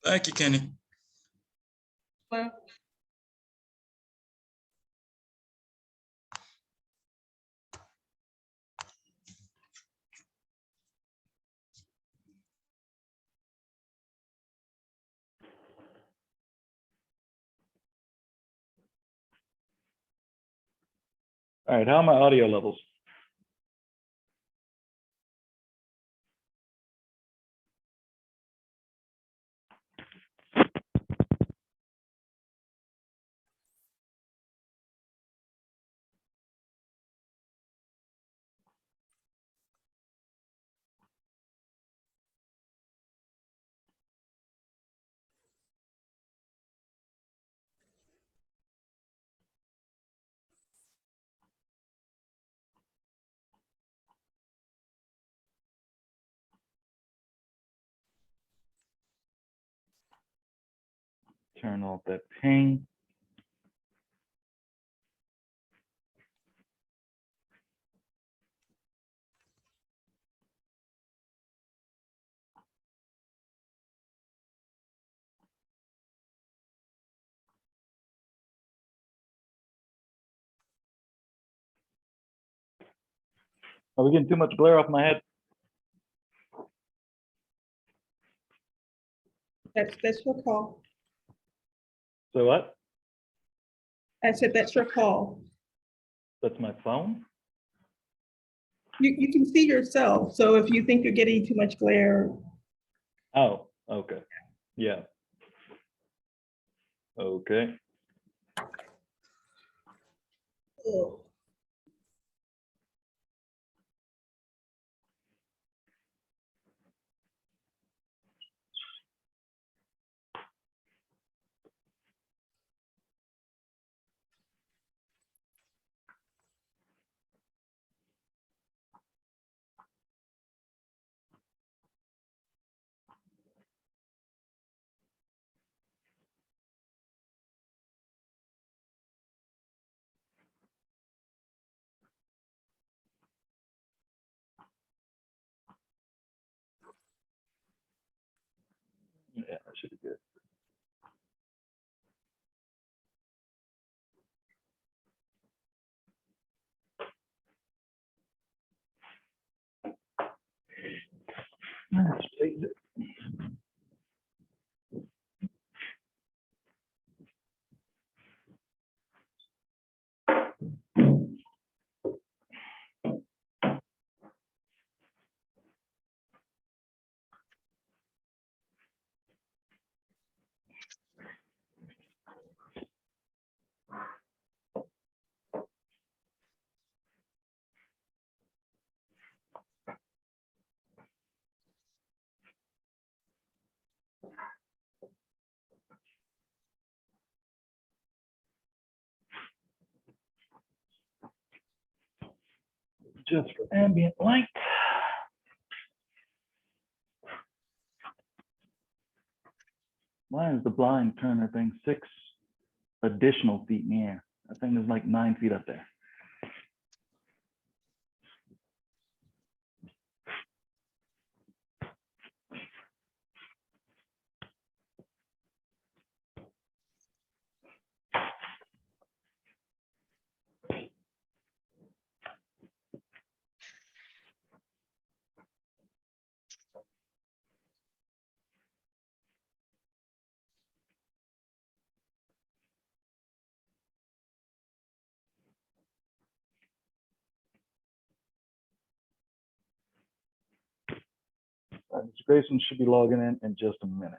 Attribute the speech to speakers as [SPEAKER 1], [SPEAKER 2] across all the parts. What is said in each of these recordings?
[SPEAKER 1] Thank you, Kenny.
[SPEAKER 2] Well,
[SPEAKER 3] All right, how are my audio levels? Turn off that ping. Are we getting too much glare off my head?
[SPEAKER 2] that's your call.
[SPEAKER 3] So what?
[SPEAKER 2] I said, that's your call.
[SPEAKER 3] That's my phone?
[SPEAKER 2] You can see yourself. So if you think you're getting too much glare,
[SPEAKER 3] Oh, okay. Yeah. Okay.
[SPEAKER 2] oh,
[SPEAKER 3] Yeah, that should be good. Let's raise it. Just for ambient light. Why is the blind turner thing 6 additional feet in the air? That thing is like 9 feet up there. Mr. Grayson should be logging in just a minute.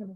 [SPEAKER 3] Okay.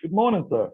[SPEAKER 3] Good morning, sir.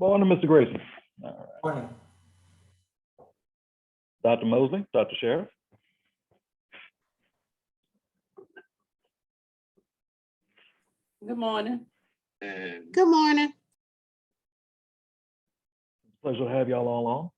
[SPEAKER 3] Morning, Mr. Grayson. All right.
[SPEAKER 1] Morning.
[SPEAKER 3] Dr. Mosley, Dr. Sheriff.
[SPEAKER 4] Good morning.
[SPEAKER 5] Good morning.
[SPEAKER 3] Pleasure to have y'all all on.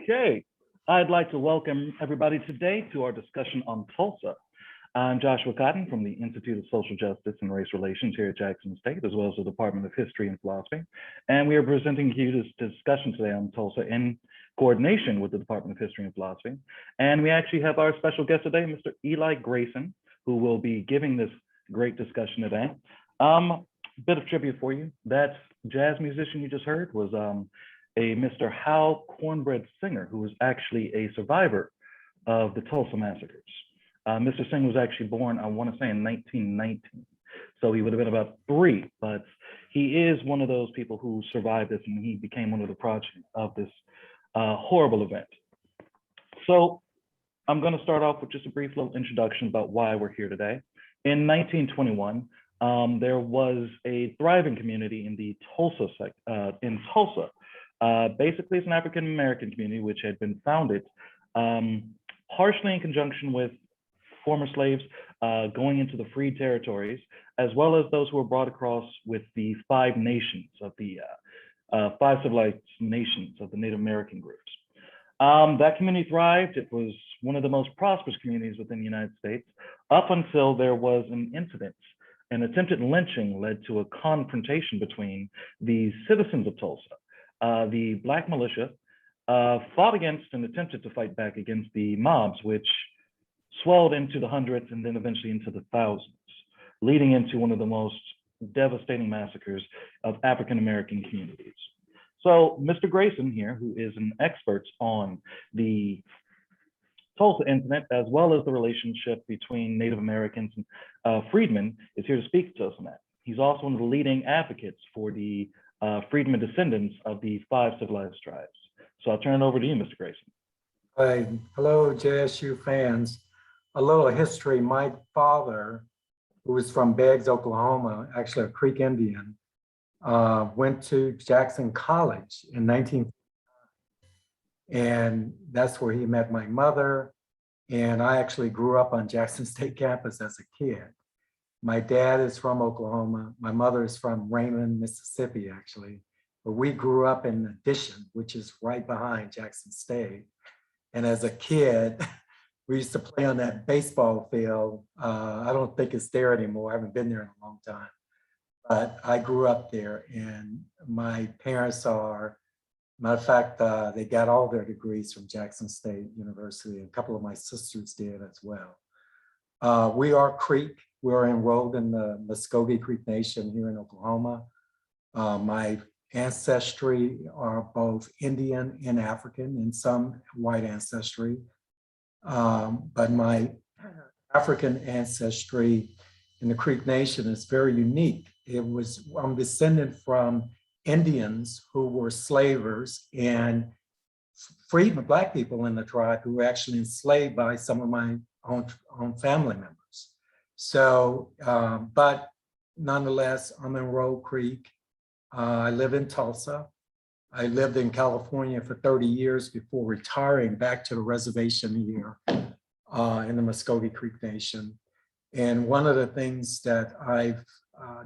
[SPEAKER 3] Okay, I'd like to welcome everybody today to our discussion on Tulsa. I'm Joshua Cotton from the Institute of Social Justice and Race Relations here at Jackson State, as well as the Department of History and Philosophy. And we are presenting to you this discussion today on Tulsa in coordination with the Department of History and Philosophy. And we actually have our special guest today, Mr. Eli Grayson, who will be giving this great discussion today. Bit of trivia for you. That jazz musician you just heard was a Mr. Hal Cornbread Singer, who was actually a survivor of the Tulsa massacres. Mr. Singer was actually born, I want to say, in 1919. So he would have been about 3, but he is one of those people who survived this, and he became one of the projects of this horrible event. So I'm going to start off with just a brief little introduction about why we're here today. In 1921, there was a thriving community in the Tulsa, basically, it's an African-American community which had been founded partially in conjunction with former slaves going into the freed territories, as well as those who were brought across with the 5 nations of the 5 civilized nations of the Native American groups. That community thrived. It was one of the most prosperous communities within the United States up until there was an incident. An attempted lynching led to a confrontation between the citizens of Tulsa. The Black militia fought against and attempted to fight back against the mobs, which swelled into the hundreds and then eventually into the thousands, leading into one of the most devastating massacres of African-American communities. So Mr. Grayson here, who is an expert on the Tulsa incident, as well as the relationship between Native Americans and freedmen, is here to speak to us on that. He's also one of the leading advocates for the freedmen descendants of the 5 civilized tribes. So I'll turn it over to you, Mr. Grayson.
[SPEAKER 1] Hi, hello JSU fans. A little history. My father, who was from Beggs, Oklahoma, actually a Creek Indian, went to Jackson College in 1959. And that's where he met my mother. And I actually grew up on Jackson State campus as a kid. My dad is from Oklahoma. My mother is from Raymond, Mississippi, actually. But we grew up in Addition, which is right behind Jackson State. And as a kid, we used to play on that baseball field. I don't think it's there anymore. I haven't been there in a long time. But I grew up there, and my parents are, matter of fact, they got all their degrees from Jackson State University, and a couple of my sisters did as well. We are Creek. We're enrolled in the Muskogee Creek Nation here in Oklahoma. My ancestry are both Indian and African, and some white ancestry. But my African ancestry in the Creek Nation is very unique. I'm descended from Indians who were slavers and freedmen, Black people in the tribe who were actually enslaved by some of my own family members. So, but nonetheless, I'm in Road Creek. I live in Tulsa. I lived in California for 30 years before retiring back to the reservation here in the Muskogee Creek Nation. And one of the things that I've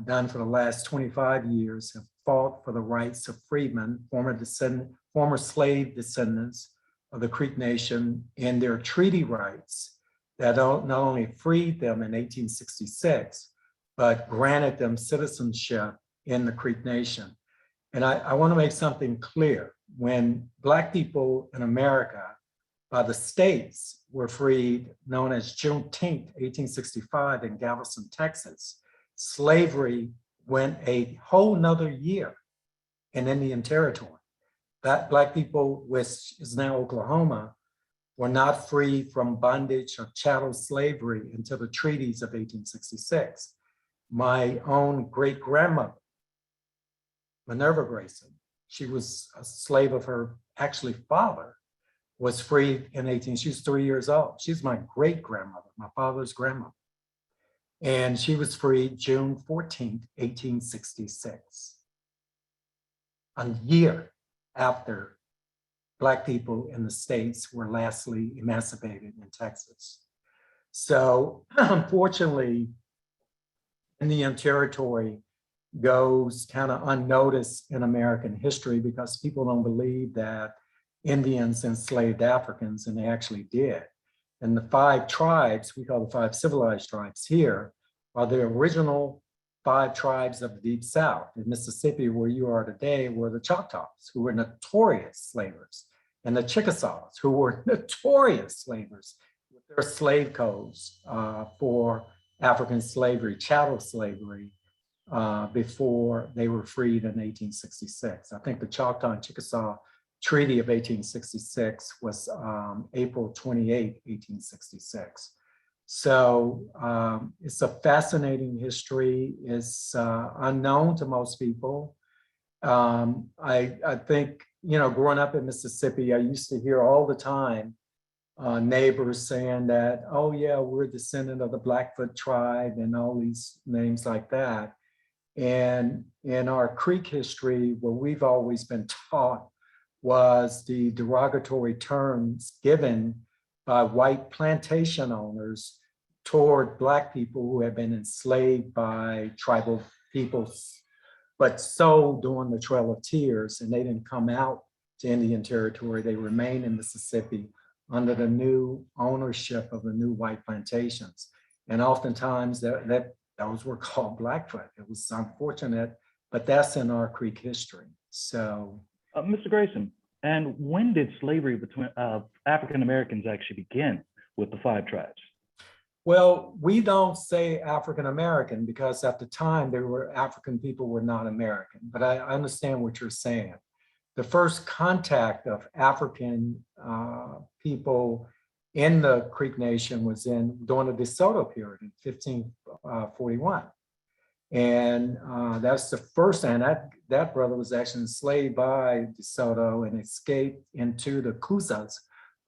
[SPEAKER 1] done for the last 25 years have fought for the rights of freedmen, former slave descendants of the Creek Nation, and their treaty rights that not only freed them in 1866, but granted them citizenship in the Creek Nation. And I want to make something clear. When Black people in America by the states were freed, known as Juneteenth, 1865 in Galveston, Texas, slavery went a whole nother year in Indian Territory. That Black people, which is now Oklahoma, were not free from bondage or chattel slavery until the treaties of 1866. My own great-grandmother, Minerva Grayson, she was a slave of her actually father, was freed in she was 3 years old. She's my great-grandmother, my father's grandmother. And she was freed June 14th, 1866. A year after Black people in the States were lastly emancipated in Texas. So unfortunately, Indian Territory goes kind of unnoticed in American history because people don't believe that Indians enslaved Africans, and they actually did. And the 5 tribes, we call the 5 civilized tribes here, are the original 5 tribes of the Deep South. In Mississippi, where you are today, were the Choctaws, who were notorious slavers, and the Chickasaws, who were notorious slavers with their slave codes for African slavery, chattel slavery, before they were freed in 1866. I think the Choctaw and Chickasaw Treaty of 1866 was April 28, 1866. So it's a fascinating history. It's unknown to most people. I think, you know, growing up in Mississippi, I used to hear all the time neighbors saying that, oh yeah, we're a descendant of the Blackfoot tribe and all these names like that. And in our Creek history, what we've always been taught was the derogatory terms given by white plantation owners toward Black people who had been enslaved by tribal peoples, but sold during the Trail of Tears, and they didn't come out to Indian Territory. They remained in Mississippi under the new ownership of the new white plantations. And oftentimes those were called Blackfoot. It was unfortunate, but that's in our Creek history. So
[SPEAKER 3] Mr. Grayson, and when did slavery between African Americans actually begin with the 5 tribes?
[SPEAKER 1] well, we don't say African American because at the time there were African people were not American, but I understand what you're saying. The first contact of African people in the Creek Nation was during the DeSoto period in 1541. And that's the first, and that brother was actually enslaved by DeSoto and escaped into the Cousas,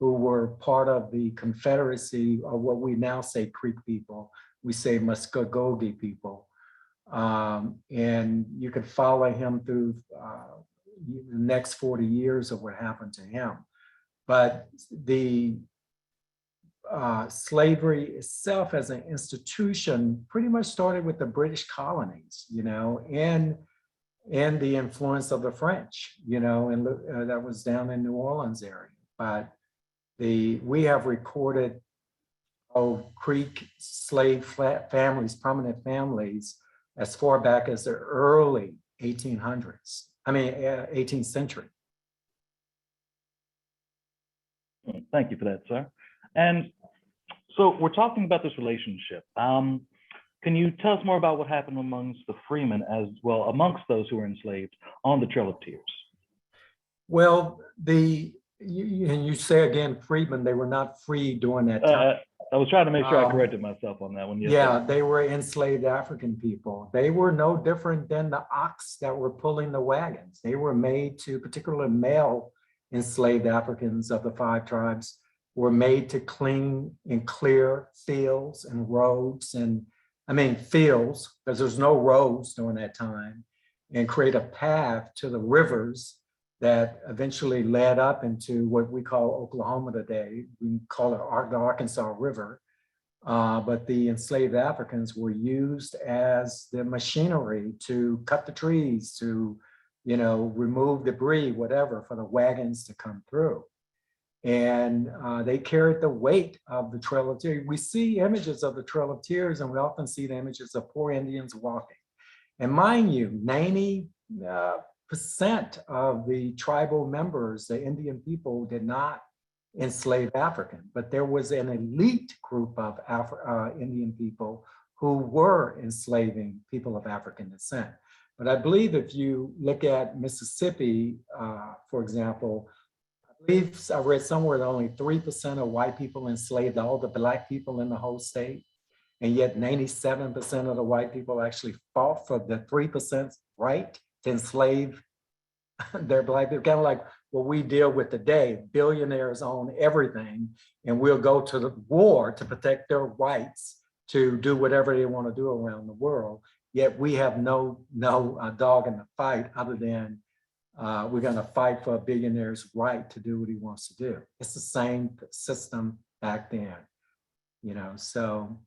[SPEAKER 1] who were part of the Confederacy of what we now say Creek people. We say Muskogee people. And you could follow him through the next 40 years of what happened to him. But the slavery itself as an institution pretty much started with the British colonies, you know, and the influence of the French, you know, and that was down in New Orleans area. But we have recorded Creek slave families, prominent families, as far back as the early 1800s. I mean, 18th century.
[SPEAKER 3] Thank you for that, sir. And so we're talking about this relationship. Can you tell us more about what happened amongst the freemen as well, amongst those who were enslaved on the Trail of Tears?
[SPEAKER 1] Well, and you say again, freedmen, they were not free during that time.
[SPEAKER 3] I was trying to make sure I corrected myself on that one. Yes,
[SPEAKER 1] yeah,
[SPEAKER 3] sir.
[SPEAKER 1] they were enslaved African people. They were no different than the ox that were pulling the wagons. They were made to, particularly male enslaved Africans of the 5 tribes, were made to clean and clear fields and roads, and I mean fields, because there's no roads during that time, and create a path to the rivers that eventually led up into what we call Oklahoma today. We call it the Arkansas River. But the enslaved Africans were used as the machinery to cut the trees, to, you know, remove debris, whatever, for the wagons to come through. And they carried the weight of the Trail of Tears. We see images of the Trail of Tears, and we often see the images of poor Indians walking. And mind you, 90% of the tribal members, the Indian people, did not enslave African, but there was an elite group of Indian people who were enslaving people of African descent. But I believe if you look at Mississippi, for example, I believe I read somewhere that only 3% of white people enslaved all the Black people in the whole state. And yet 97% of the white people actually fought for the 3% right to enslave their Black people. Kind of like what we deal with today. Billionaires own everything, and we'll go to the war to protect their rights to do whatever they want to do around the world. Yet we have no dog in the fight other than we're going to fight for a billionaire's right to do what he wants to do. It's the same system back then, you know. So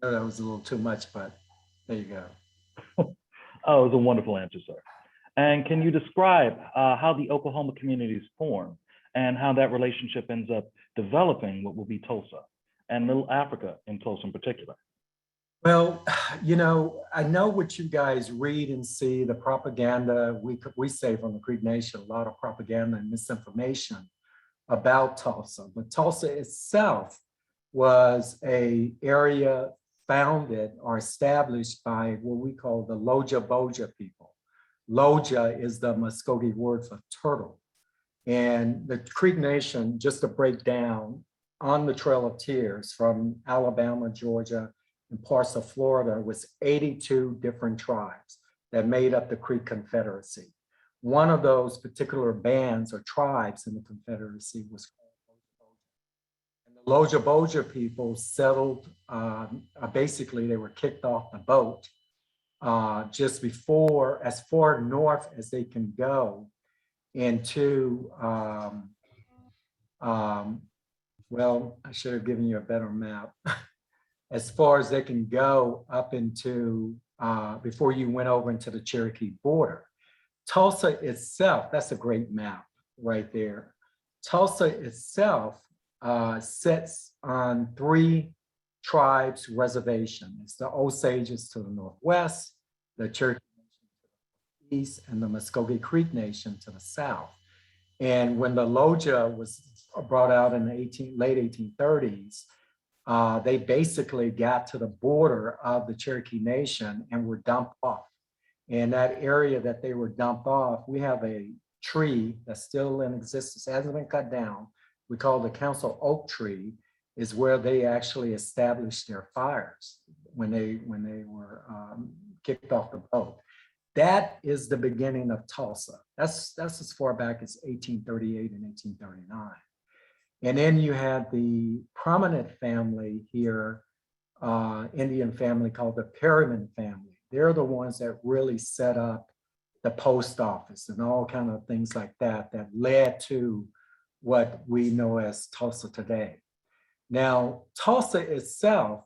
[SPEAKER 1] that was a little too much, but there you go.
[SPEAKER 3] Oh, it was a wonderful answer, sir. And can you describe how the Oklahoma communities form and how that relationship ends up developing what will be Tulsa and Middle Africa in Tulsa in particular?
[SPEAKER 1] Well, I know what you guys read and see, the propaganda, we say from the Creek Nation, a lot of propaganda and misinformation about Tulsa, but Tulsa itself was a area founded or established by what we call the Loja-Boja people. Loja is the Muskogee word for turtle. And the Creek Nation, just to break down, on the Trail of Tears from Alabama, Georgia, and parts of Florida was 82 different tribes that made up the Creek Confederacy. One of those particular bands or tribes in the Confederacy was called Loja-Boja. And the Loja-Boja people settled, basically they were kicked off the boat just before, as far north as they can go into, well, I should have given you a better map. As far as they can go up into, before you went over into the Cherokee border. Tulsa itself, that's a great map right there. Tulsa itself sits on 3 tribes reservation. It's the Osages to the northwest, the Cherokee Nation to the east, and the Muskogee Creek Nation to the south. And when the Loja was brought out in the late 1830s, they basically got to the border of the Cherokee Nation and were dumped off. In that area that they were dumped off, we have a tree that's still in existence, hasn't been cut down. We call the council oak tree, is where they actually established their fires when they were kicked off the boat. That is the beginning of Tulsa. That's as far back as 1838 and 1839. And then you had the prominent family here, Indian family called the Freedmen family. They're the ones that really set up the post office and all kind of things like that, that led to what we know as Tulsa today. Now, Tulsa itself,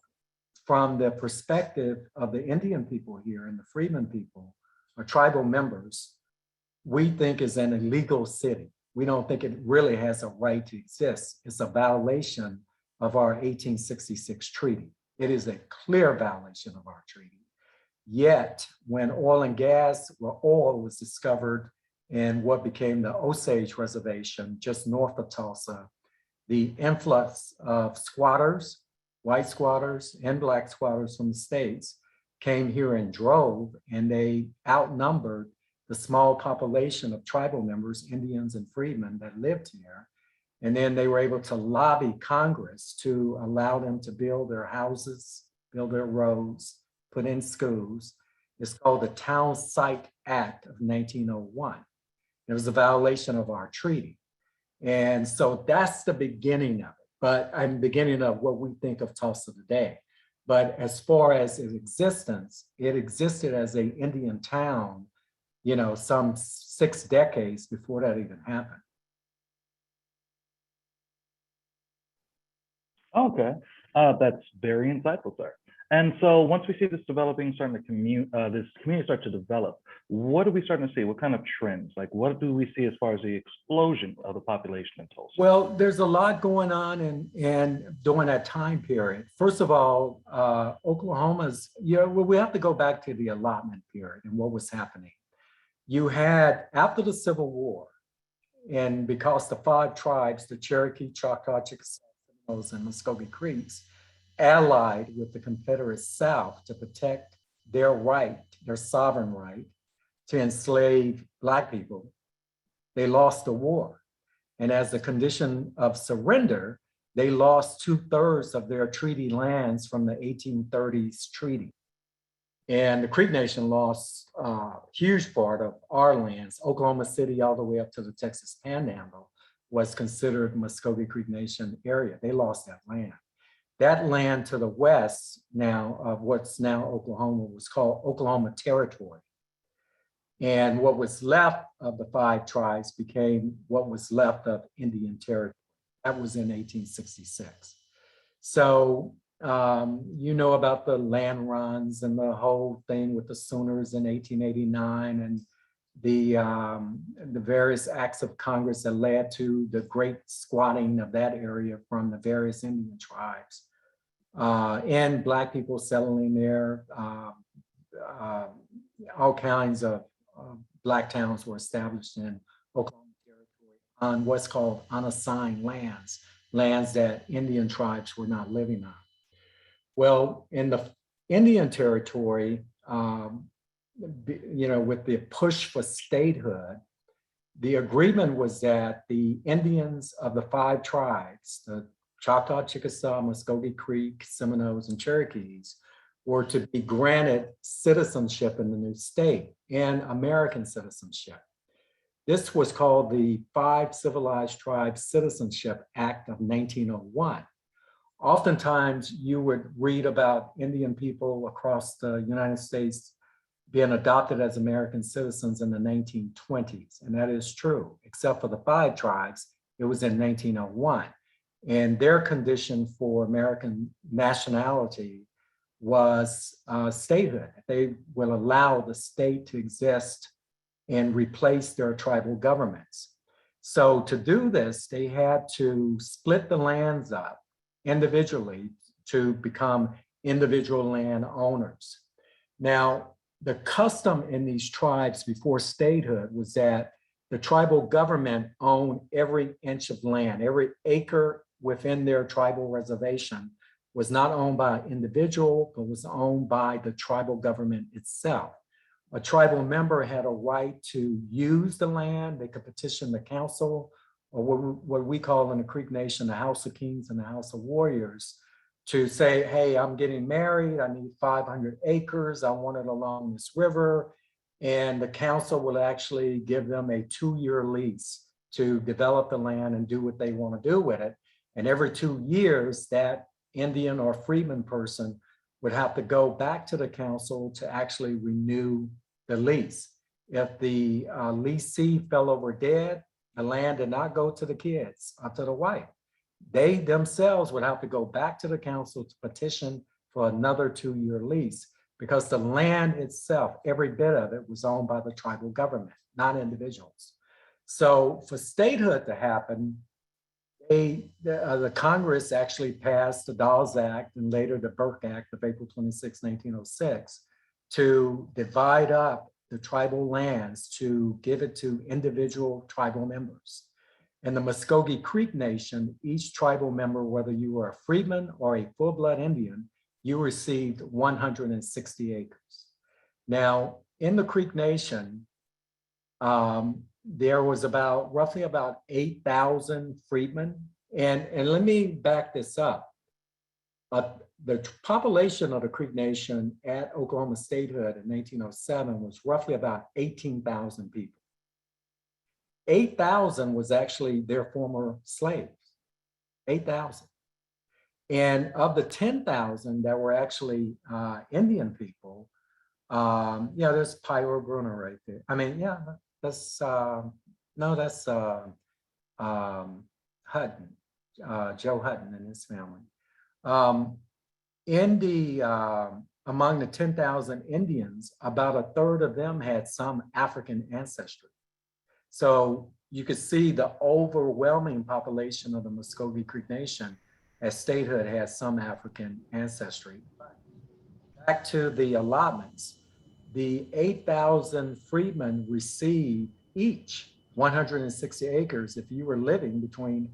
[SPEAKER 1] from the perspective of the Indian people here and the Freedmen people, or tribal members, we think is an illegal city. We don't think it really has a right to exist. It's a violation of our 1866 treaty. It is a clear violation of our treaty. Yet, when oil and gas, well, oil was discovered in what became the Osage Reservation just north of Tulsa, the influx of squatters, white squatters and black squatters from the States came here and drove, and they outnumbered the small population of tribal members, Indians and freedmen that lived here. And then they were able to lobby Congress to allow them to build their houses, build their roads, put in schools. It's called the Town Site Act of 1901. It was a violation of our treaty. And so that's the beginning of it, but I'm beginning of what we think of Tulsa today. But as far as its existence, it existed as an Indian town, you know, some 6 decades before that even happened.
[SPEAKER 3] Okay, that's very insightful, sir. And so once we see this developing, starting to this community start to develop, what are we starting to see? What kind of trends? Like, what do we see as far as the explosion of the population in Tulsa?
[SPEAKER 1] Well, there's a lot going on during that time period. First of all, Oklahoma's, we have to go back to the allotment period and what was happening. You had, after the Civil War, and because the 5 tribes, the Cherokee, Choctaw, Chickasaw, Seminoles, and Muskogee Creeks, allied with the Confederate South to protect their right, their sovereign right, to enslave Black people, they lost the war. And as a condition of surrender, they lost 2/3 of their treaty lands from the 1830s treaty. And the Creek Nation lost a huge part of our lands. Oklahoma City all the way up to the Texas Panhandle was considered Muskogee Creek Nation area. They lost that land. That land to the west now of what's now Oklahoma was called Oklahoma Territory. And what was left of the 5 tribes became what was left of Indian Territory. That was in 1866. So you know about the land runs and the whole thing with the Sooners in 1889 and the various acts of Congress that led to the great squatting of that area from the various Indian tribes, and Black people settling there. All kinds of Black towns were established in Oklahoma Territory on what's called unassigned lands, lands that Indian tribes were not living on. Well, in the Indian Territory, with the push for statehood, the agreement was that the Indians of the 5 tribes, the Choctaw, Chickasaw, Muskogee Creek, Seminoles, and Cherokees, were to be granted citizenship in the new state and American citizenship. This was called the 5 Civilized Tribes Citizenship Act of 1901. Oftentimes, you would read about Indian people across the United States being adopted as American citizens in the 1920s, and that is true, except for the 5 tribes, it was in 1901. And their condition for American nationality was statehood. They will allow the state to exist and replace their tribal governments. So to do this, they had to split the lands up individually to become individual land owners. Now, the custom in these tribes before statehood was that the tribal government owned every inch of land, every acre within their tribal reservation was not owned by an individual, but was owned by the tribal government itself. A tribal member had a right to use the land. They could petition the council, or what we call in the Creek Nation, the House of Kings and the House of Warriors, to say, hey, I'm getting married, I need 500 acres, I want it along this river. And the council will actually give them a 2-year lease to develop the land and do what they want to do with it. And every 2 years, that Indian or freedman person would have to go back to the council to actually renew the lease. If the leasee fell over dead, the land did not go to the kids or to the wife. They themselves would have to go back to the council to petition for another 2-year lease, because the land itself, every bit of it, was owned by the tribal government, not individuals. So for statehood to happen, the Congress actually passed the Dawes Act and later the Burke Act of April 26, 1906, to divide up the tribal lands to give it to individual tribal members. In the Muskogee Creek Nation, each tribal member, whether you were a freedman or a full-blood Indian, you received 160 acres. Now, in the Creek Nation, there was roughly about 8,000 freedmen. And let me back this up. The population of the Creek Nation at Oklahoma statehood in 1907 was roughly about 18,000 people. 8,000 was actually their former slaves, 8,000. And of the 10,000 that were actually Indian people, there's Pyro Bruner right there. I mean, yeah, that's, that's Hutton, Joe Hutton and his family. Among the 10,000 Indians, about 1/3 of them had some African ancestry. So you could see the overwhelming population of the Muskogee Creek Nation as statehood has some African ancestry. Back to the allotments, the 8,000 freedmen received each 160 acres if you were living between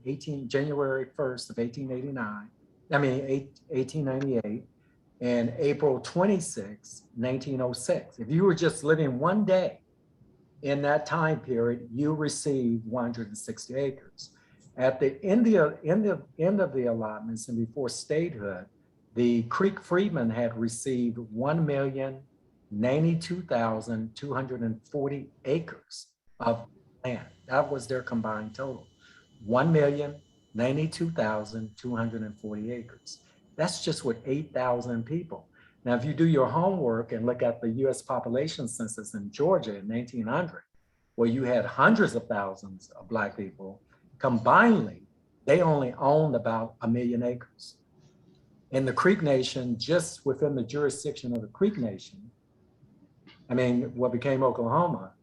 [SPEAKER 1] January 1st of 1898 and April 26, 1906. If you were just living one day in that time period, you received 160 acres. At the end of the allotments and before statehood, the Creek freedmen had received 1,092,240 acres of land. That was their combined total, 1,092,240 acres. That's just with 8,000 people. Now, if you do your homework and look at the US population census in Georgia in 1900, where you had hundreds of thousands of Black people, combinedly, they only owned about 1 million acres. In the Creek Nation, just within the jurisdiction of the Creek Nation, what became Oklahoma,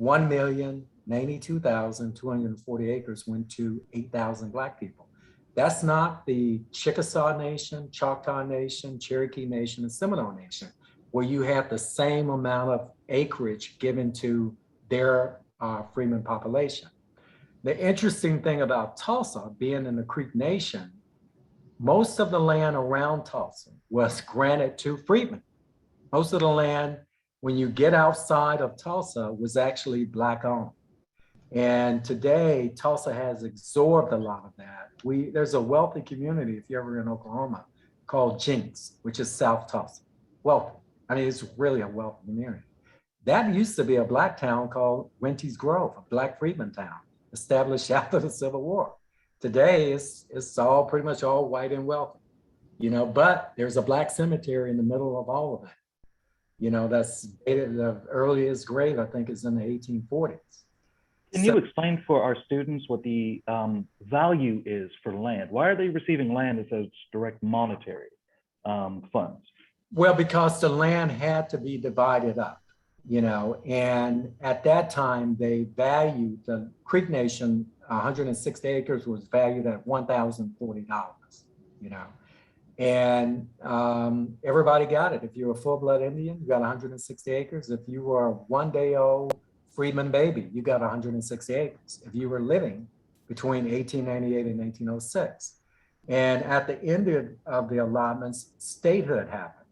[SPEAKER 1] 1,092,240 acres went to 8,000 Black people. That's not the Chickasaw Nation, Choctaw Nation, Cherokee Nation, and Seminole Nation, where you have the same amount of acreage given to their freedmen population. The interesting thing about Tulsa, being in the Creek Nation, most of the land around Tulsa was granted to freedmen. Most of the land, when you get outside of Tulsa, was actually Black owned. And today, Tulsa has absorbed a lot of that. There's a wealthy community, if you're ever in Oklahoma, called Jinx, which is South Tulsa. Wealthy. I mean, it's really a wealthy community. That used to be a Black town called Winty's Grove, a Black freedman town, established after the Civil War. Today, it's all pretty much all white and wealthy, but there's a Black cemetery in the middle of all of that. That's dated, the earliest grave, I think, is in the 1840s.
[SPEAKER 3] Can you explain for our students what the value is for land? Why are they receiving land as direct monetary funds?
[SPEAKER 1] Well, because the land had to be divided up, and at that time they valued the Creek Nation, 160 acres was valued at $1,040, and everybody got it. If you're a full-blood Indian, you got 160 acres. If you were a one-day-old freedman baby, you got 160 acres. If you were living between 1898 and 1806. And at the end of the allotments, statehood happened.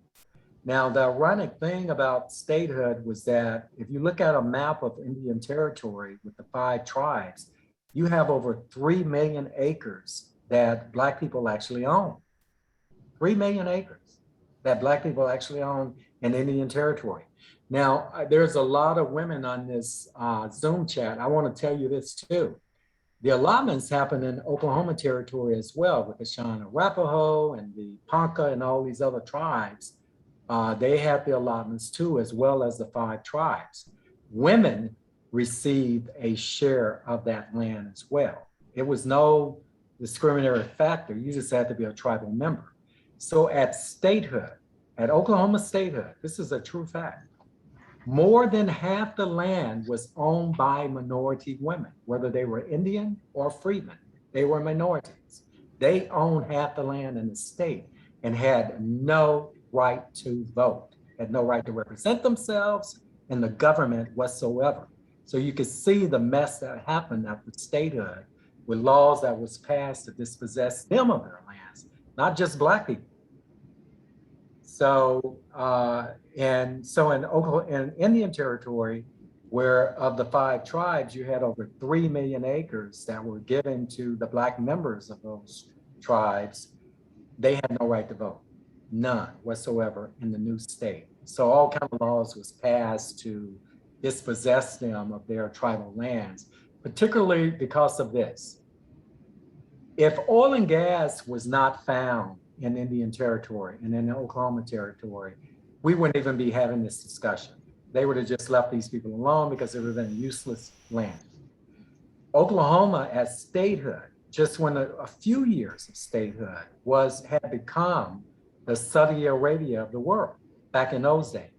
[SPEAKER 1] Now, the ironic thing about statehood was that if you look at a map of Indian territory with the 5 tribes, you have over 3 million acres that Black people actually own. 3 million acres that Black people actually own in Indian territory. Now, there's a lot of women on this Zoom chat. I want to tell you this too. The allotments happen in Oklahoma territory as well, with the Cheyenne Arapaho and the Ponca and all these other tribes. They have the allotments too, as well as the 5 tribes. Women received a share of that land as well. It was no discriminatory factor. You just had to be a tribal member. So at statehood, at Oklahoma statehood, this is a true fact. More than half the land was owned by minority women, whether they were Indian or freedmen. They were minorities. They owned half the land in the state and had no right to vote, had no right to represent themselves in the government whatsoever. So you could see the mess that happened after statehood with laws that was passed to dispossess them of their lands, not just Black people. So, in Indian territory, where of the 5 tribes, you had over 3 million acres that were given to the Black members of those tribes, they had no right to vote, none whatsoever in the new state. So all kinds of laws was passed to dispossess them of their tribal lands, particularly because of this. If oil and gas was not found in Indian territory and in Oklahoma territory, we wouldn't even be having this discussion. They would have just left these people alone because it would have been useless land. Oklahoma as statehood, just when a few years of statehood had become the Saudi Arabia of the world back in those days.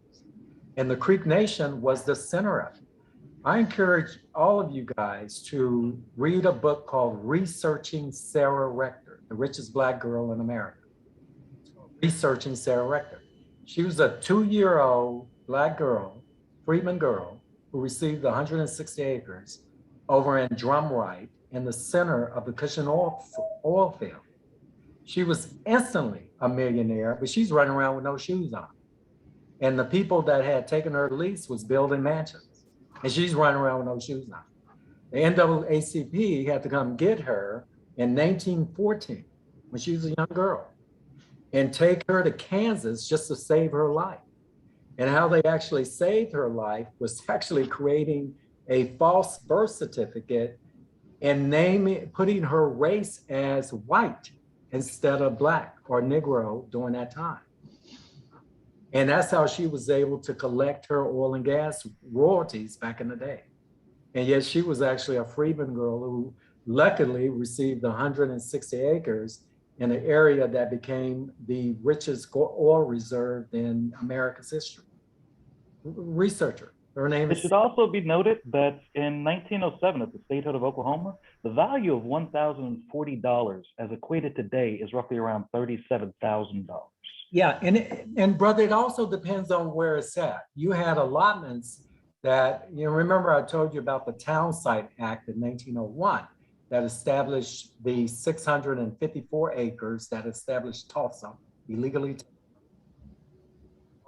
[SPEAKER 1] And the Creek Nation was the center of it. I encourage all of you guys to read a book called Researching Sarah Rector, the richest Black girl in America. Researching Sarah Rector. She was a 2-year-old Black girl, freedman girl, who received 160 acres over in Drumright in the center of the Cushing oil field. She was instantly a millionaire, but she's running around with no shoes on. And the people that had taken her lease was building mansions, and she's running around with no shoes on. The NAACP had to come get her in 1914 when she was a young girl and take her to Kansas just to save her life. And how they actually saved her life was actually creating a false birth certificate and putting her race as white instead of Black or Negro during that time. And that's how she was able to collect her oil and gas royalties back in the day. And yet she was actually a freedman girl who luckily received 160 acres in an area that became the richest oil reserve in America's history. Researcher. Her name
[SPEAKER 3] It
[SPEAKER 1] is,
[SPEAKER 3] should also be noted that in 1907, at the statehood of Oklahoma, the value of $1,040 as equated today is roughly around $37,000.
[SPEAKER 1] yeah, and brother, it also depends on where it's at. You had allotments that, remember I told you about the Town Site Act in 1901 that established the 654 acres that established Tulsa illegally.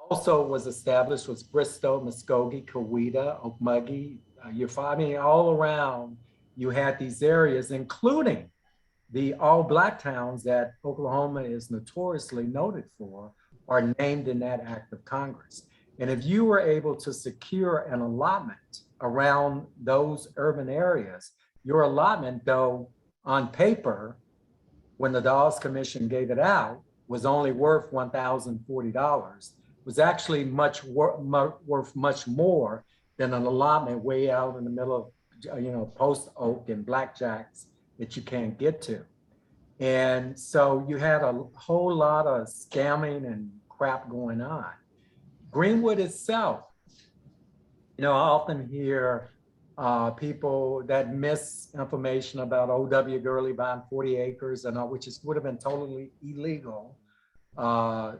[SPEAKER 1] Also was established was Bristow, Muskogee, Coweta, Okmulgee, I mean, all around you had these areas, including the all Black towns that Oklahoma is notoriously noted for are named in that act of Congress. And if you were able to secure an allotment around those urban areas, your allotment, though on paper, when the Dawes Commission gave it out, was only worth $1,040, was actually worth much more than an allotment way out in the middle of, Post Oak and Blackjacks that you can't get to. And so you had a whole lot of scamming and crap going on. Greenwood itself, I often hear people that misinformation about O.W. Gurley buying 40 acres and all, which would have been totally illegal. It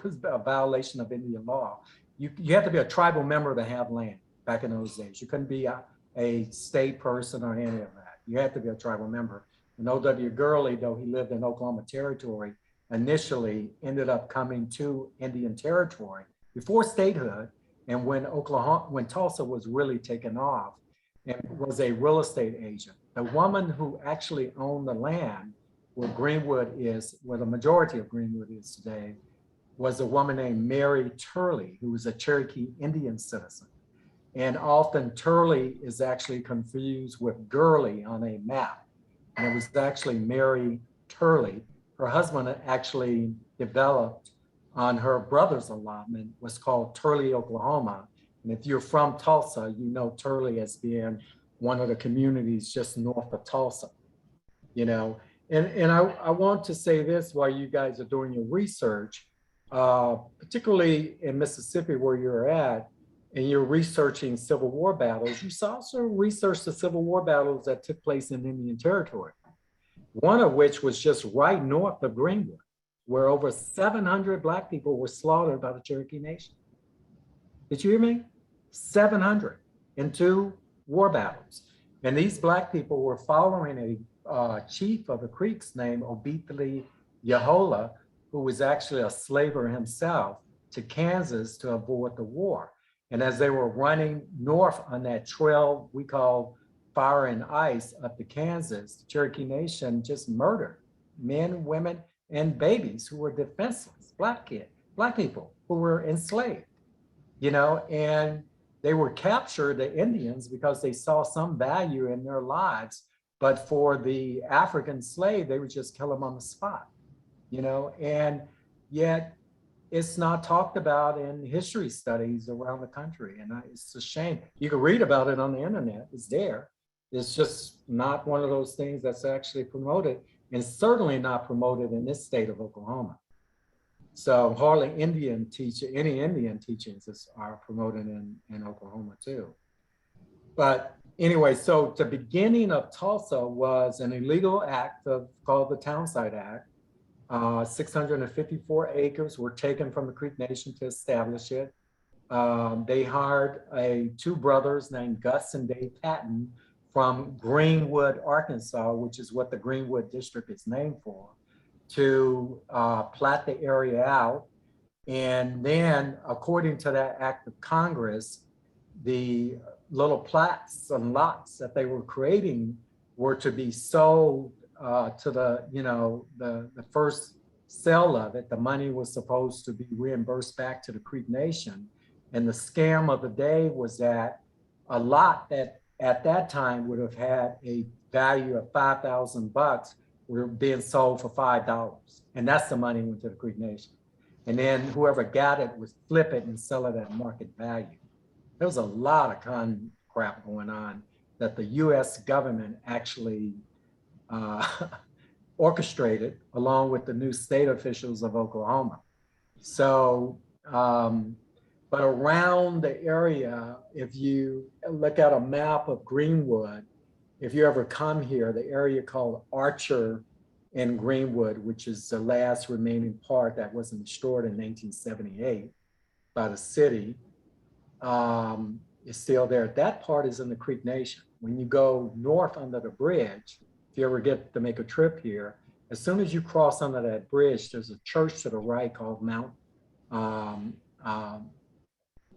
[SPEAKER 1] was a violation of Indian law. You have to be a tribal member to have land back in those days. You couldn't be a state person or any of that. You had to be a tribal member. And O.W. Gurley, though he lived in Oklahoma Territory, initially ended up coming to Indian Territory before statehood. And when Tulsa was really taken off and was a real estate agent, the woman who actually owned the land where Greenwood is, where the majority of Greenwood is today, was a woman named Mary Turley, who was a Cherokee Indian citizen. And often Turley is actually confused with Gurley on a map. And it was actually Mary Turley. Her husband actually developed on her brother's allotment, was called Turley, Oklahoma. And if you're from Tulsa, you know Turley as being one of the communities just north of Tulsa, And I want to say this while you guys are doing your research, particularly in Mississippi where you're at, and you're researching Civil War battles, you also research the Civil War battles that took place in Indian Territory. One of which was just right north of Greenwood, where over 700 Black people were slaughtered by the Cherokee Nation. Did you hear me? 700 in 2 war battles. And these Black people were following a chief of the Creeks named Obethely Yahola, who was actually a slaver himself, to Kansas to avoid the war. And as they were running north on that trail we call Fire and Ice up to Kansas, the Cherokee Nation just murdered men, women, and babies who were defenseless, Black people who were enslaved, and they were captured, the Indians, because they saw some value in their lives. But for the African slave, they would just kill them on the spot, and yet it's not talked about in history studies around the country. And it's a shame. You can read about it on the internet, it's there. It's just not one of those things that's actually promoted, and certainly not promoted in this state of Oklahoma. So hardly any Indian teachings are promoted in Oklahoma too. But anyway, so the beginning of Tulsa was an illegal act called the Town Site Act. 654 acres were taken from the Creek Nation to establish it. They hired 2 brothers named Gus and Dave Patton from Greenwood, Arkansas, which is what the Greenwood district is named for, to plat the area out. And then, according to that act of Congress, the little plats and lots that they were creating were to be sold to the first sale of it. The money was supposed to be reimbursed back to the Creek Nation. And the scam of the day was that a lot that at that time would have had a value of $5,000 were being sold for $5. And that's the money went to the Creek Nation. And then whoever got it would flip it and sell it at market value. There was a lot of con crap going on that the US government actually orchestrated along with the new state officials of Oklahoma. So But around the area, if you look at a map of Greenwood, if you ever come here, the area called Archer in Greenwood, which is the last remaining part that wasn't destroyed in 1978 by the city, is still there. That part is in the Creek Nation. When you go north under the bridge, if you ever get to make a trip here, as soon as you cross under that bridge, there's a church to the right called Mount, um,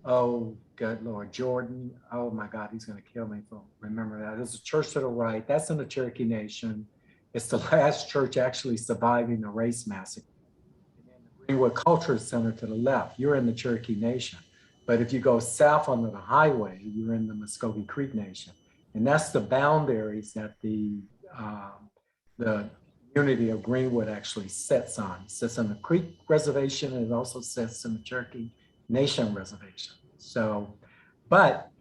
[SPEAKER 1] oh, good Lord, Jordan. Oh my God, he's going to kill me for remember that. There's a church to the right. That's in the Cherokee Nation. It's the last church actually surviving the race massacre. And then the Greenwood Cultural Center to the left, you're in the Cherokee Nation. But if you go south under the highway, you're in the Muskogee Creek Nation. And that's the boundaries that the community of Greenwood actually sits on. It sits on the Creek Reservation, and it also sits in the Cherokee Nation Reservation. So, but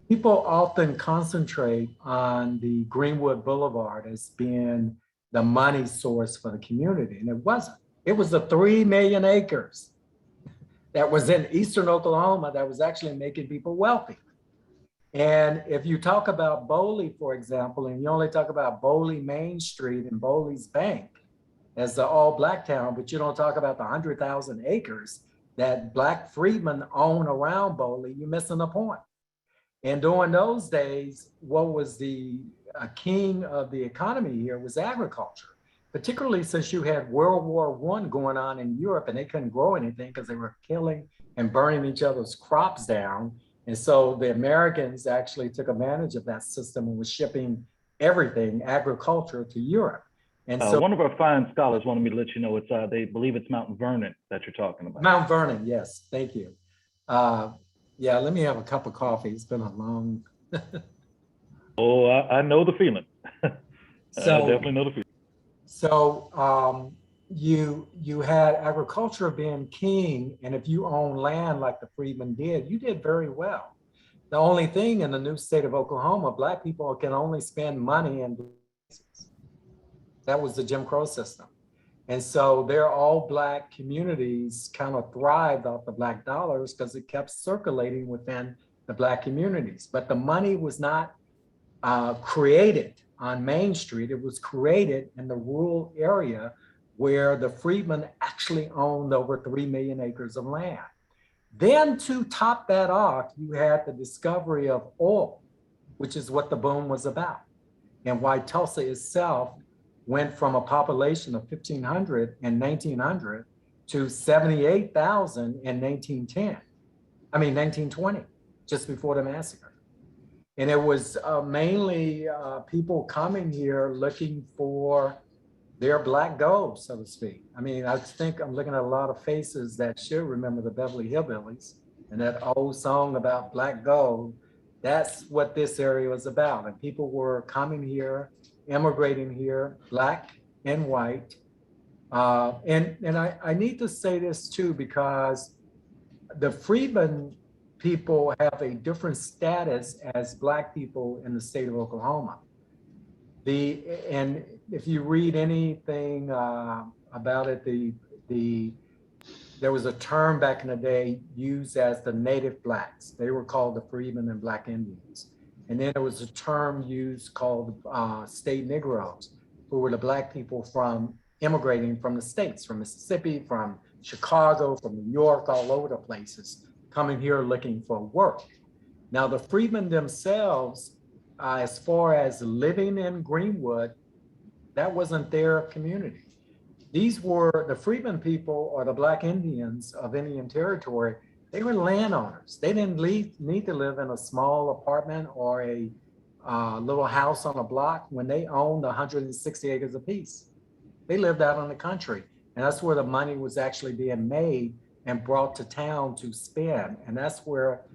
[SPEAKER 1] people often concentrate on the Greenwood Boulevard as being the money source for the community, and it wasn't. It was the 3 million acres that was in eastern Oklahoma that was actually making people wealthy. And if you talk about Boley, for example, and you only talk about Boley Main Street and Boley's Bank as the all Black town, but you don't talk about the 100,000 acres that Black freedmen own around Boley, you're missing the point. And during those days, what was the king of the economy here was agriculture, particularly since you had World War I going on in Europe and they couldn't grow anything because they were killing and burning each other's crops down. And so the Americans actually took advantage of that system and was shipping everything, agriculture, to Europe. And so
[SPEAKER 3] one of our fine scholars wanted me to let you know it's they believe it's Mount Vernon that you're talking about.
[SPEAKER 1] Mount Vernon, yes, thank you. Yeah, let me have a cup of coffee. It's been a long.
[SPEAKER 3] Oh, I know the feeling.
[SPEAKER 1] So,
[SPEAKER 3] I definitely know the feeling.
[SPEAKER 1] So you had agriculture being king, and if you own land like the Freedmen did, you did very well. The only thing in the new state of Oklahoma, Black people can only spend money in places. That was the Jim Crow system. And so their all Black communities kind of thrived off the Black dollars because it kept circulating within the Black communities. But the money was not created on Main Street. It was created in the rural area where the freedmen actually owned over 3 million acres of land. Then to top that off, you had the discovery of oil, which is what the boom was about, and why Tulsa itself went from a population of 1,500 in 1900 to 78,000 in 1920, just before the massacre. And it was mainly people coming here looking for their Black gold, so to speak. I mean, I think I'm looking at a lot of faces that should remember the Beverly Hillbillies and that old song about Black gold. That's what this area was about. And people were coming here, immigrating here, Black and white. And I need to say this too, because the Freedmen people have a different status as Black people in the state of Oklahoma. And if you read anything about it, there was a term back in the day used as the native Blacks. They were called the Freedmen and Black Indians. And then there was a term used called state Negroes, who were the Black people from immigrating from the states, from Mississippi, from Chicago, from New York, all over the places, coming here looking for work. Now the Freedmen themselves, as far as living in Greenwood, that wasn't their community. These were the Freedmen people, or the Black Indians of Indian Territory. They were landowners. They didn't need to live in a small apartment or a little house on a block when they owned 160 acres apiece. They lived out in the country, and that's where the money was actually being made and brought to town to spend. And that's where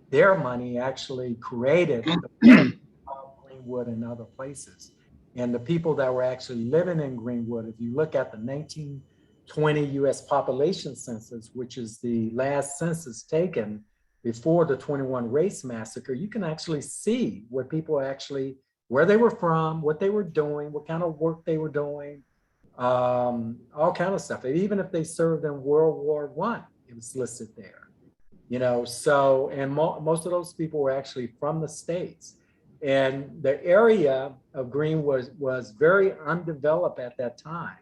[SPEAKER 1] their money actually created Greenwood and other places. And the people that were actually living in Greenwood, if you look at the 1920 US population census, which is the last census taken before the 21 race massacre, you can actually see what people actually, where they were from, what they were doing, what kind of work they were doing, all kind of stuff. And even if they served in World War I, it was listed there. You know, so, and most of those people were actually from the States. And the area of Greenwood was very undeveloped at that time,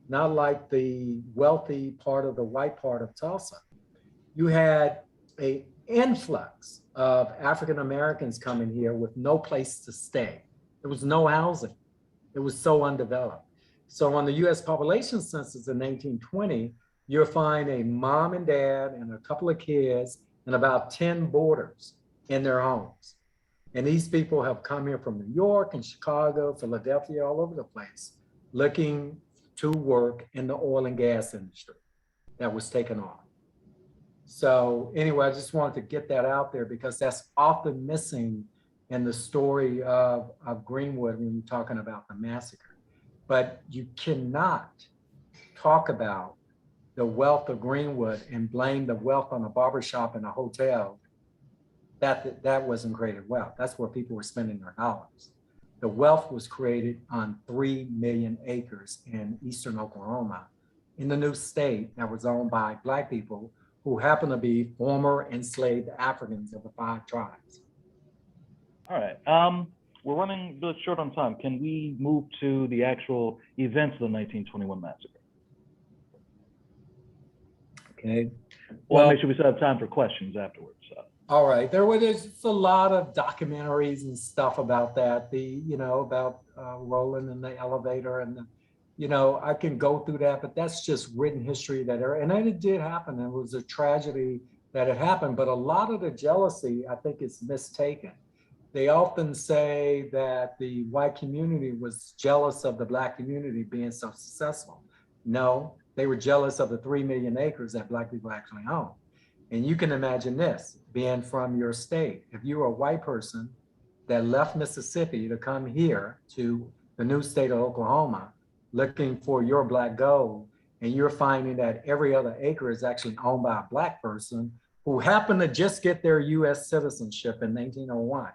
[SPEAKER 1] not like the wealthy part of the white part of Tulsa. You had an influx of African Americans coming here with no place to stay. There was no housing. It was so undeveloped. So on the US population census in 1920, you'll find a mom and dad and a couple of kids and about 10 boarders in their homes. And these people have come here from New York and Chicago, Philadelphia, all over the place, looking to work in the oil and gas industry that was taken off. So anyway, I just wanted to get that out there because that's often missing in the story of Greenwood when you're talking about the massacre. But you cannot talk about the wealth of Greenwood and blame the wealth on a barbershop and a hotel. That wasn't created wealth. That's where people were spending their dollars. The wealth was created on 3 million acres in eastern Oklahoma, in the new state that was owned by Black people who happen to be former enslaved Africans of the 5 tribes.
[SPEAKER 3] All right. We're running a bit short on time. Can we move to the actual events of the 1921 massacre?
[SPEAKER 1] Okay.
[SPEAKER 3] Well, make sure we still have time for questions afterwards. So.
[SPEAKER 1] All right. There's a lot of documentaries and stuff about that. About rolling in the elevator and I can go through that, but that's just written history and then it did happen. It was a tragedy that it happened, but a lot of the jealousy, I think, is mistaken. They often say that the white community was jealous of the Black community being so successful. No, they were jealous of the 3 million acres that Black people actually own. And you can imagine this, being from your state. If you were a white person that left Mississippi to come here to the new state of Oklahoma, looking for your Black gold, and you're finding that every other acre is actually owned by a Black person who happened to just get their US citizenship in 1901.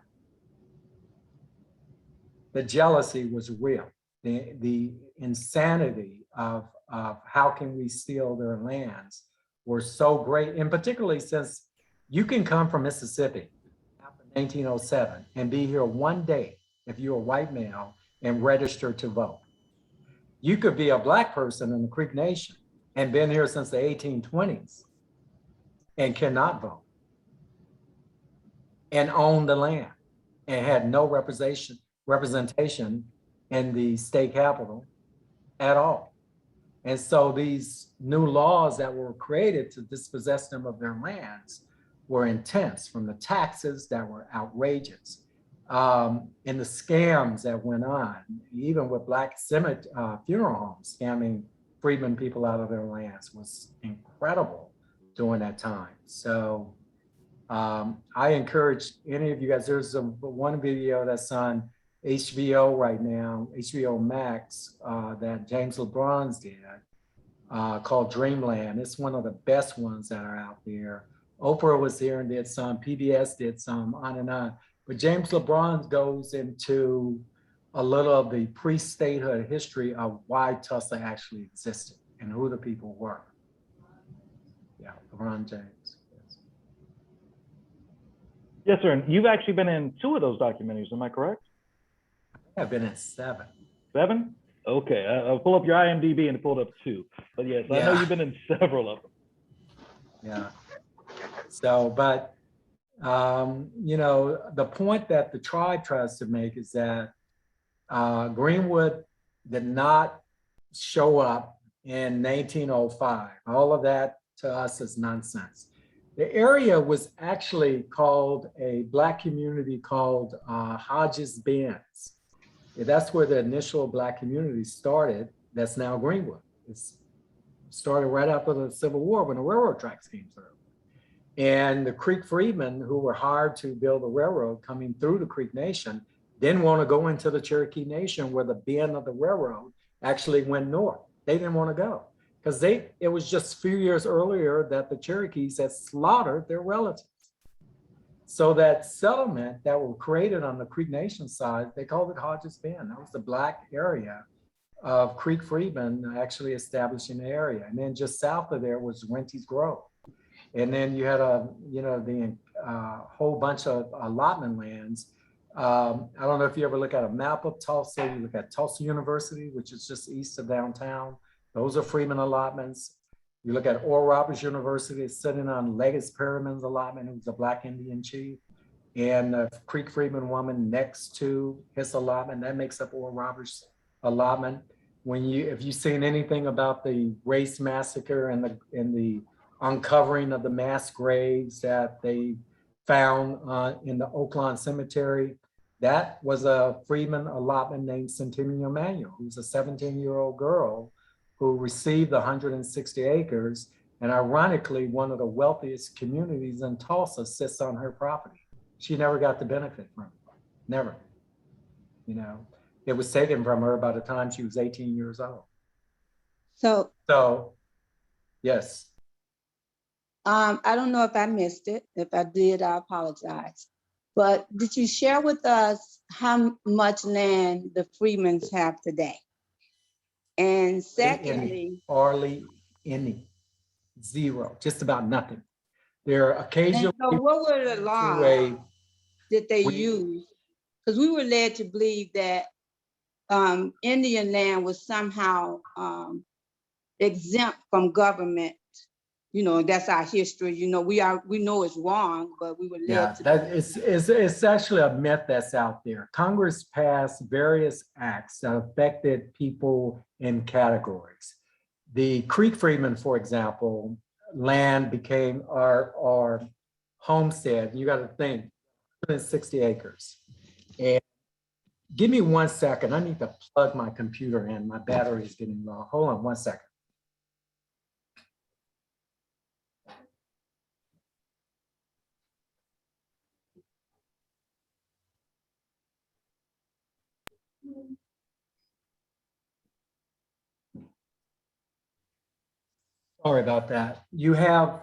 [SPEAKER 1] The jealousy was real. The insanity of how can we steal their lands were so great, and particularly since you can come from Mississippi after 1907 and be here one day if you're a white male and register to vote. You could be a Black person in the Creek Nation and been here since the 1820s and cannot vote and own the land and had no representation in the state capitol at all. And so these new laws that were created to dispossess them of their lands were intense, from the taxes that were outrageous, and the scams that went on, even with Black funeral homes, scamming freedmen people out of their lands was incredible during that time. So I encourage any of you guys, there's one video that's on HBO right now, HBO Max, that James LeBron's did, called Dreamland. It's one of the best ones that are out there. Oprah was here and did some, PBS did some, on and on. But James LeBron goes into a little of the pre-statehood history of why Tulsa actually existed and who the people were. Yeah, LeBron James. Yes.
[SPEAKER 3] Yes, sir. And you've actually been in 2 of those documentaries, am I correct?
[SPEAKER 1] I've been in 7.
[SPEAKER 3] 7? Okay, I'll pull up your IMDb and pull up 2. But yes, I know you've been in several of them.
[SPEAKER 1] Yeah. So, but, the point that the tribe tries to make is that Greenwood did not show up in 1905. All of that to us is nonsense. The area was actually called a Black community called Hodges Bends. That's where the initial Black community started. That's now Greenwood. It's started right after the Civil War when the railroad tracks came through. And the Creek Freedmen, who were hired to build the railroad coming through the Creek Nation, didn't want to go into the Cherokee Nation where the bend of the railroad actually went north. They didn't want to go because it was just a few years earlier that the Cherokees had slaughtered their relatives. So that settlement that were created on the Creek Nation side, they called it Hodges Bend. That was the Black area of Creek Freedmen actually establishing the area. And then just south of there was Renty's Grove. And then you had the whole bunch of allotment lands. I don't know if you ever look at a map of Tulsa, you look at Tulsa University, which is just east of downtown. Those are Freedmen allotments. You look at Oral Roberts University, it's sitting on Legacy Perryman's allotment, who's a Black Indian chief, and the Creek Freedman woman next to his allotment, that makes up Oral Roberts allotment. If you've seen anything about the race massacre and the uncovering of the mass graves that they found in the Oaklawn Cemetery, that was a Freedman allotment named Centennial Manuel, who's a 17-year-old girl who received 160 acres. And ironically, one of the wealthiest communities in Tulsa sits on her property. She never got the benefit from it, never. It was taken from her by the time she was 18 years old. So yes.
[SPEAKER 5] I don't know if I missed it. If I did, I apologize. But did you share with us how much land the Freedmens have today? And secondly,
[SPEAKER 1] Hardly any, zero, just about nothing. There are occasionally.
[SPEAKER 5] so what were the laws that they used? Because we were led to believe that Indian land was somehow exempt from government. That's our history. We know it's wrong, but we were led to.
[SPEAKER 1] It's actually a myth that's out there. Congress passed various acts that affected people in categories. The Creek Freedmen, for example, land became our homestead. You got to think, 160 acres. And give me 1 second. I need to plug my computer in. My battery is getting low. Hold on 1 second. Sorry about that. You have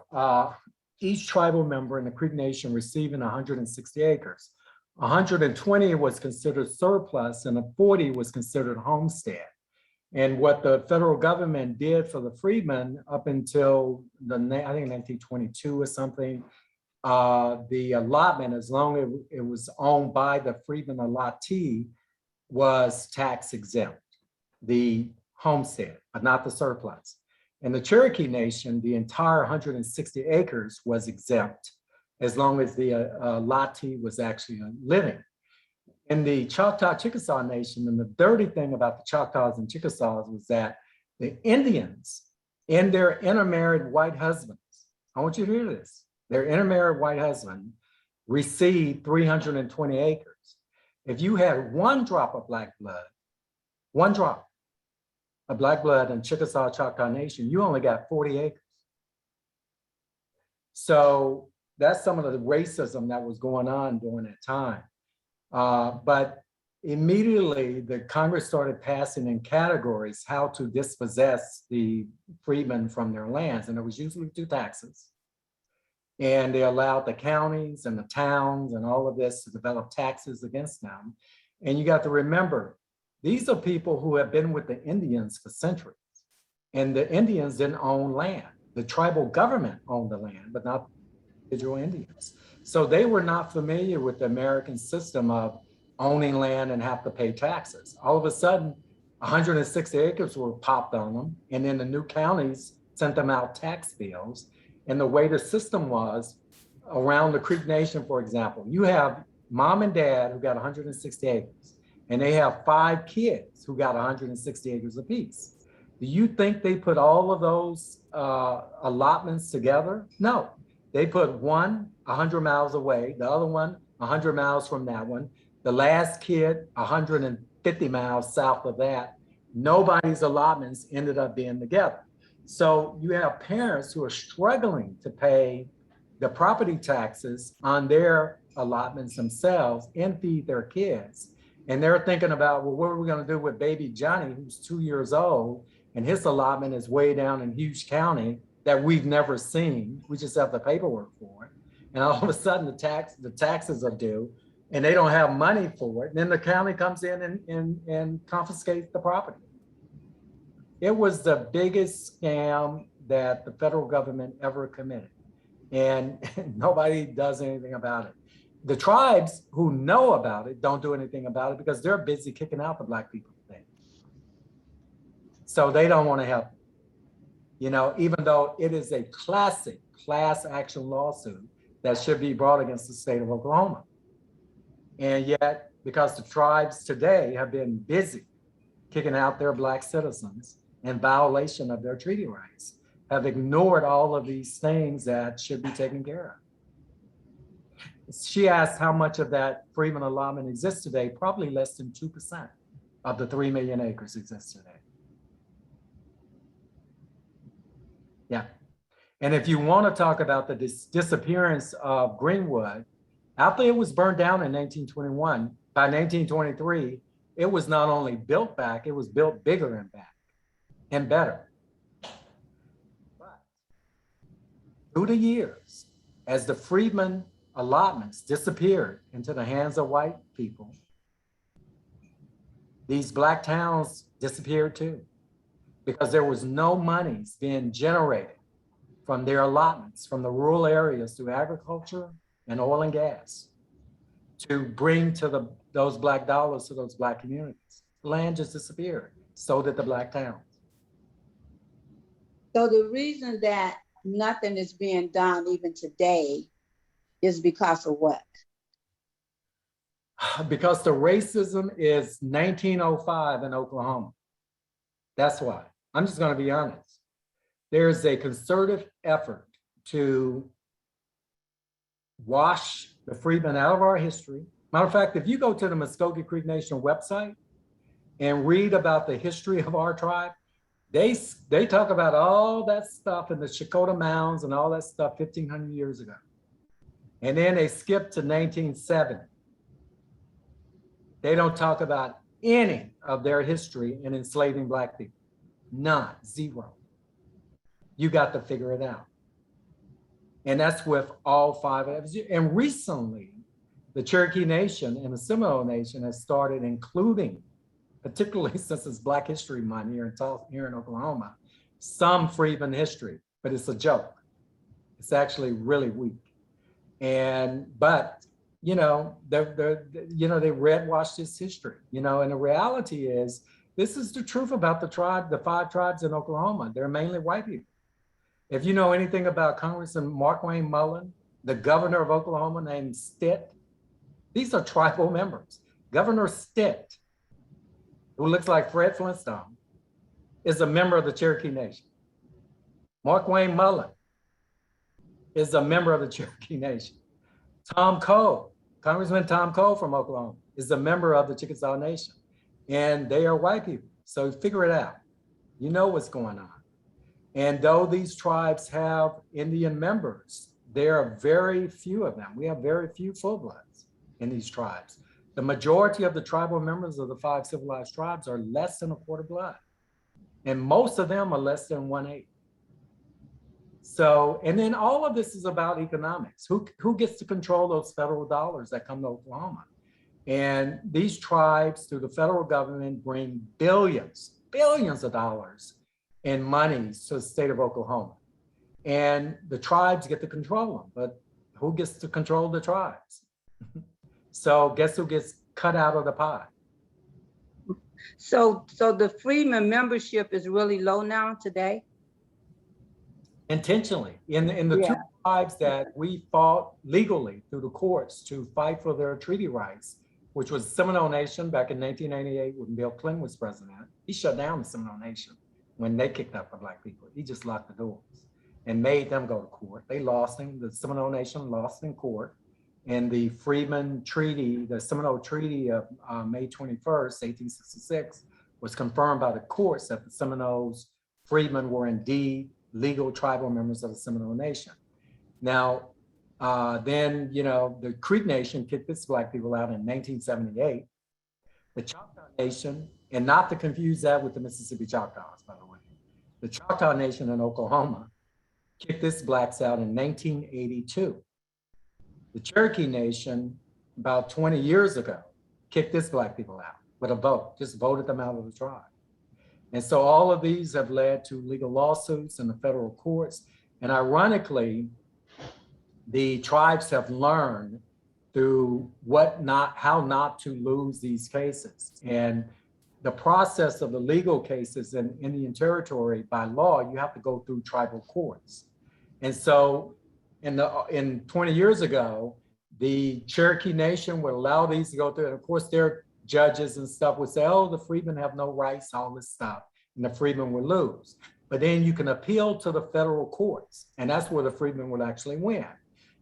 [SPEAKER 1] each tribal member in the Creek Nation receiving 160 acres. 120 was considered surplus and 40 was considered homestead. And what the federal government did for the freedmen up until I think 1922 or something, the allotment, as long as it was owned by the freedman allottee, was tax exempt, the homestead, but not the surplus. In the Cherokee Nation, the entire 160 acres was exempt as long as the allottee was actually living. In the Choctaw Chickasaw Nation, and the dirty thing about the Choctaws and Chickasaws was that the Indians and their intermarried white husbands, I want you to hear this, their intermarried white husband received 320 acres. If you had one drop of Black blood, one drop of Black blood in Chickasaw Choctaw Nation, you only got 40 acres. So that's some of the racism that was going on during that time. But immediately the Congress started passing in categories how to dispossess the freedmen from their lands. And it was usually through taxes. And they allowed the counties and the towns and all of this to develop taxes against them. And you got to remember, these are people who have been with the Indians for centuries. And the Indians didn't own land. The tribal government owned the land, but not individual Indians. So they were not familiar with the American system of owning land and have to pay taxes. All of a sudden, 160 acres were popped on them. And then the new counties sent them out tax bills. And the way the system was around the Creek Nation, for example, you have mom and dad who got 160 acres, and they have 5 kids who got 160 acres apiece. Do you think they put all of those allotments together? No, they put one 100 miles away, the other one 100 miles from that one, the last kid 150 miles south of that. Nobody's allotments ended up being together. So you have parents who are struggling to pay the property taxes on their allotments themselves and feed their kids. And they're thinking about, well, what are we going to do with baby Johnny, who's 2 years old, and his allotment is way down in Hughes County that we've never seen. We just have the paperwork for it. And all of a sudden the taxes are due and they don't have money for it. And then the county comes in and confiscates the property. It was the biggest scam that the federal government ever committed. And nobody does anything about it. The tribes who know about it don't do anything about it because they're busy kicking out the Black people today. So they don't want to help. You know, even though it is a classic class action lawsuit that should be brought against the state of Oklahoma. And yet, because the tribes today have been busy kicking out their Black citizens in violation of their treaty rights, have ignored all of these things that should be taken care of. She asked how much of that Freedmen allotment exists today. Probably less than 2% of the 3 million acres exists today. Yeah. And if you want to talk about the disappearance of Greenwood, after it was burned down in 1921, by 1923, it was not only built back, it was built bigger and back and better. But through the years, as the Freedmen allotments disappeared into the hands of white people, these Black towns disappeared too, because there was no monies being generated from their allotments, from the rural areas through agriculture and oil and gas to bring to those Black dollars to those Black communities. Land just disappeared. So did the Black towns.
[SPEAKER 5] So the reason that nothing is being done even today is because of what?
[SPEAKER 1] Because the racism is 1905 in Oklahoma. That's why. I'm just going to be honest. There's a concerted effort to wash the Freedmen out of our history. Matter of fact, if you go to the Muskogee Creek Nation website and read about the history of our tribe, they talk about all that stuff in the Shakota Mounds and all that stuff 1,500 years ago. And then they skip to 1970. They don't talk about any of their history in enslaving Black people. None, zero. You got to figure it out. And that's with all 5 of them. And recently, the Cherokee Nation and the Seminole Nation has started including, particularly since it's Black History Month here in Tulsa, here in Oklahoma, some Freedmen history, but it's a joke. It's actually really weak. But you know, they redwashed this history. You know, and the reality is, this is the truth about the 5 tribes in Oklahoma. They're mainly white people. If you know anything about Congressman Mark Wayne Mullen, the governor of Oklahoma named Stitt, these are tribal members. Governor Stitt, who looks like Fred Flintstone, is a member of the Cherokee Nation. Mark Wayne Mullen is a member of the Cherokee Nation. Tom Cole, Congressman Tom Cole from Oklahoma, is a member of the Chickasaw Nation. And they are white people. So figure it out. You know what's going on. And though these tribes have Indian members, there are very few of them. We have very few full-bloods in these tribes. The majority of the tribal members of the 5 civilized tribes are less than a quarter blood. And most of them are less than 1/8. So, and then all of this is about economics. Who gets to control those federal dollars that come to Oklahoma? And these tribes, through the federal government, bring billions of dollars in monies to the state of Oklahoma. And the tribes get to control them, but who gets to control the tribes? So guess who gets cut out of the pie?
[SPEAKER 5] So the Freedmen membership is really low now today?
[SPEAKER 1] Intentionally. In the 2 tribes that we fought legally through the courts to fight for their treaty rights, which was Seminole Nation back in 1998 when Bill Clinton was president. He shut down the Seminole Nation when they kicked out the Black people. He just locked the doors and made them go to court. They lost in, the Seminole Nation lost in court. And the Freedmen Treaty, the Seminole Treaty of May 21st, 1866, was confirmed by the courts that the Seminoles, Freedmen were indeed legal tribal members of the Seminole Nation. Now, then, you know, the Creek Nation kicked its Black people out in 1978. The Choctaw Nation, and not to confuse that with the Mississippi Choctaws, by the way, the Choctaw Nation in Oklahoma kicked its Blacks out in 1982. The Cherokee Nation, about 20 years ago, kicked its Black people out with a vote, just voted them out of the tribe. And so all of these have led to legal lawsuits in the federal courts. And ironically, the tribes have learned through how not to lose these cases. And the process of the legal cases in Indian Territory, by law, you have to go through tribal courts. And so in 20 years ago, the Cherokee Nation would allow these to go through. And of course, their judges and stuff would say, oh, the freedmen have no rights, all this stuff. And the freedmen would lose. But then you can appeal to the federal courts. And that's where the freedmen would actually win.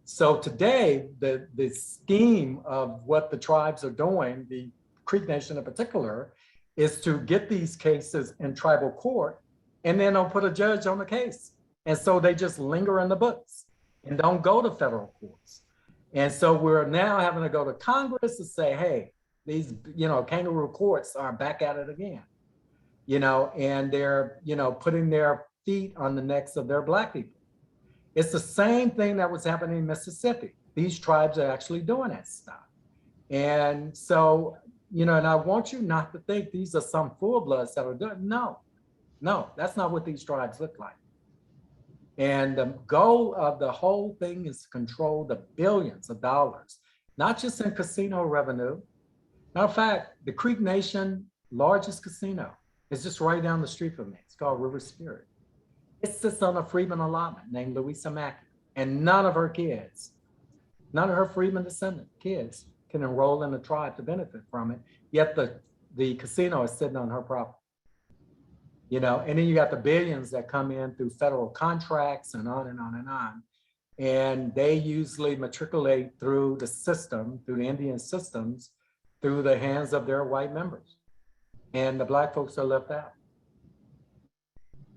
[SPEAKER 1] So today, the scheme of what the tribes are doing, the Creek Nation in particular, is to get these cases in tribal court, and then they'll put a judge on the case. And so they just linger in the books and don't go to federal courts. And so we're now having to go to Congress to say, hey, these, kangaroo courts are back at it again, and they're, putting their feet on the necks of their Black people. It's the same thing that was happening in Mississippi. These tribes are actually doing that stuff. And so, and I want you not to think these are some full bloods that are doing. No, that's not what these tribes look like. And the goal of the whole thing is to control the billions of dollars, not just in casino revenue. Matter of fact, the Creek Nation largest casino is just right down the street from me. It's called River Spirit. It sits on a Freedman allotment named Louisa Mackey, and none of her Freedman descendant kids can enroll in the tribe to benefit from it. Yet the casino is sitting on her property. And then you got the billions that come in through federal contracts and on and on and on. And they usually matriculate through the system, through the Indian systems, through the hands of their white members. And the Black folks are left out.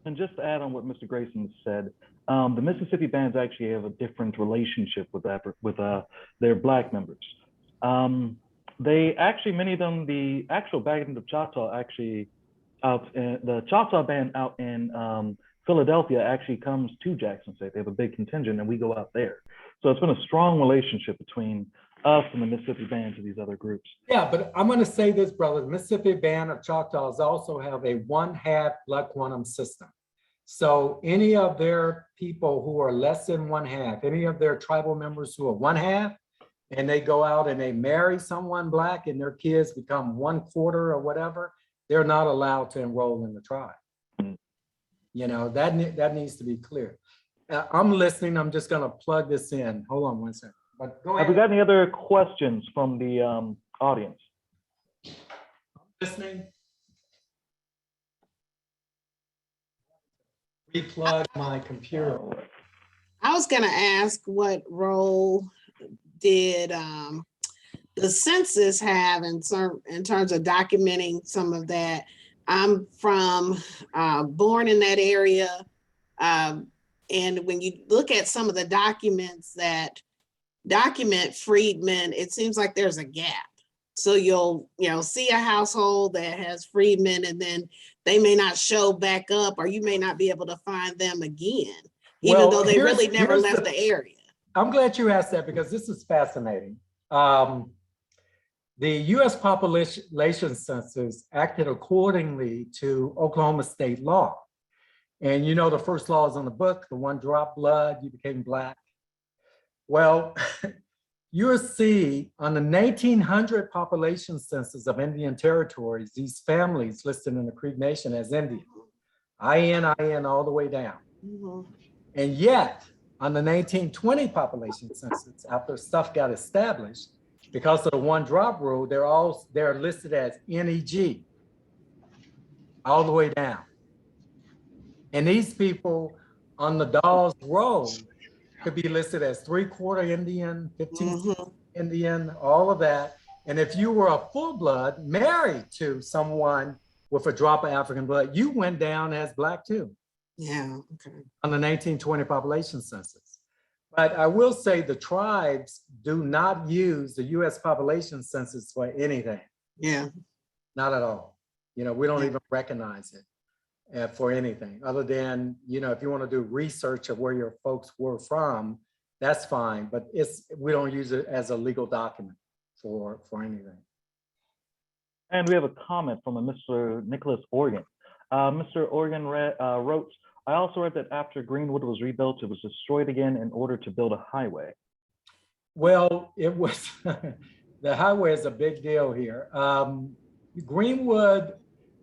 [SPEAKER 3] And just to add on what Mr. Grayson said, the Mississippi bands actually have a different relationship with their Black members. They actually, many of them, the actual band of Choctaw actually, the Choctaw band out in Philadelphia actually comes to Jackson State. They have a big contingent and we go out there. So it's been a strong relationship between us and the Mississippi band to these other groups.
[SPEAKER 1] Yeah, but I'm going to say this, brother. The Mississippi Band of Choctaws also have a one-half blood quantum system. So any of their people who are less than one half, any of their tribal members who are one half, and they go out and they marry someone Black and their kids become 1/4 or whatever, they're not allowed to enroll in the tribe. That needs to be clear. I'm listening. I'm just going to plug this in. Hold on one second. But go ahead.
[SPEAKER 3] Have we got any other questions from the audience?
[SPEAKER 1] I'm listening. Replug my computer.
[SPEAKER 6] I was going to ask what role did the census have in terms of documenting some of that? I'm born in that area. And when you look at some of the documents that document freedmen, it seems like there's a gap. So you'll see a household that has freedmen and then they may not show back up, or you may not be able to find them again, even though they really never left the area.
[SPEAKER 1] I'm glad you asked that because this is fascinating. The US population census acted accordingly to Oklahoma state law. And the first law is on the book, the one drop blood, you became Black. Well, you'll see on the 1900 population census of Indian territories, these families listed in the Creek Nation as Indian, IN all the way down.
[SPEAKER 6] Mm-hmm.
[SPEAKER 1] And yet, on the 1920 population census, after stuff got established, because of the one drop rule, they're listed as NEG, all the way down. And these people on the Dawes Road could be listed as 3/4 Indian, 15 Indian, all of that. And if you were a full blood married to someone with a drop of African blood, you went down as Black too.
[SPEAKER 6] Yeah, okay.
[SPEAKER 1] On the 1920 population census. But I will say the tribes do not use the US population census for anything.
[SPEAKER 6] Yeah.
[SPEAKER 1] Not at all. We don't even recognize it for anything other than, if you want to do research of where your folks were from, that's fine. But we don't use it as a legal document for anything.
[SPEAKER 3] And we have a comment from a Mr. Nicholas Organ. Mr. Organ wrote, I also read that after Greenwood was rebuilt, it was destroyed again in order to build a highway.
[SPEAKER 1] Well, it was, the highway is a big deal here. Greenwood,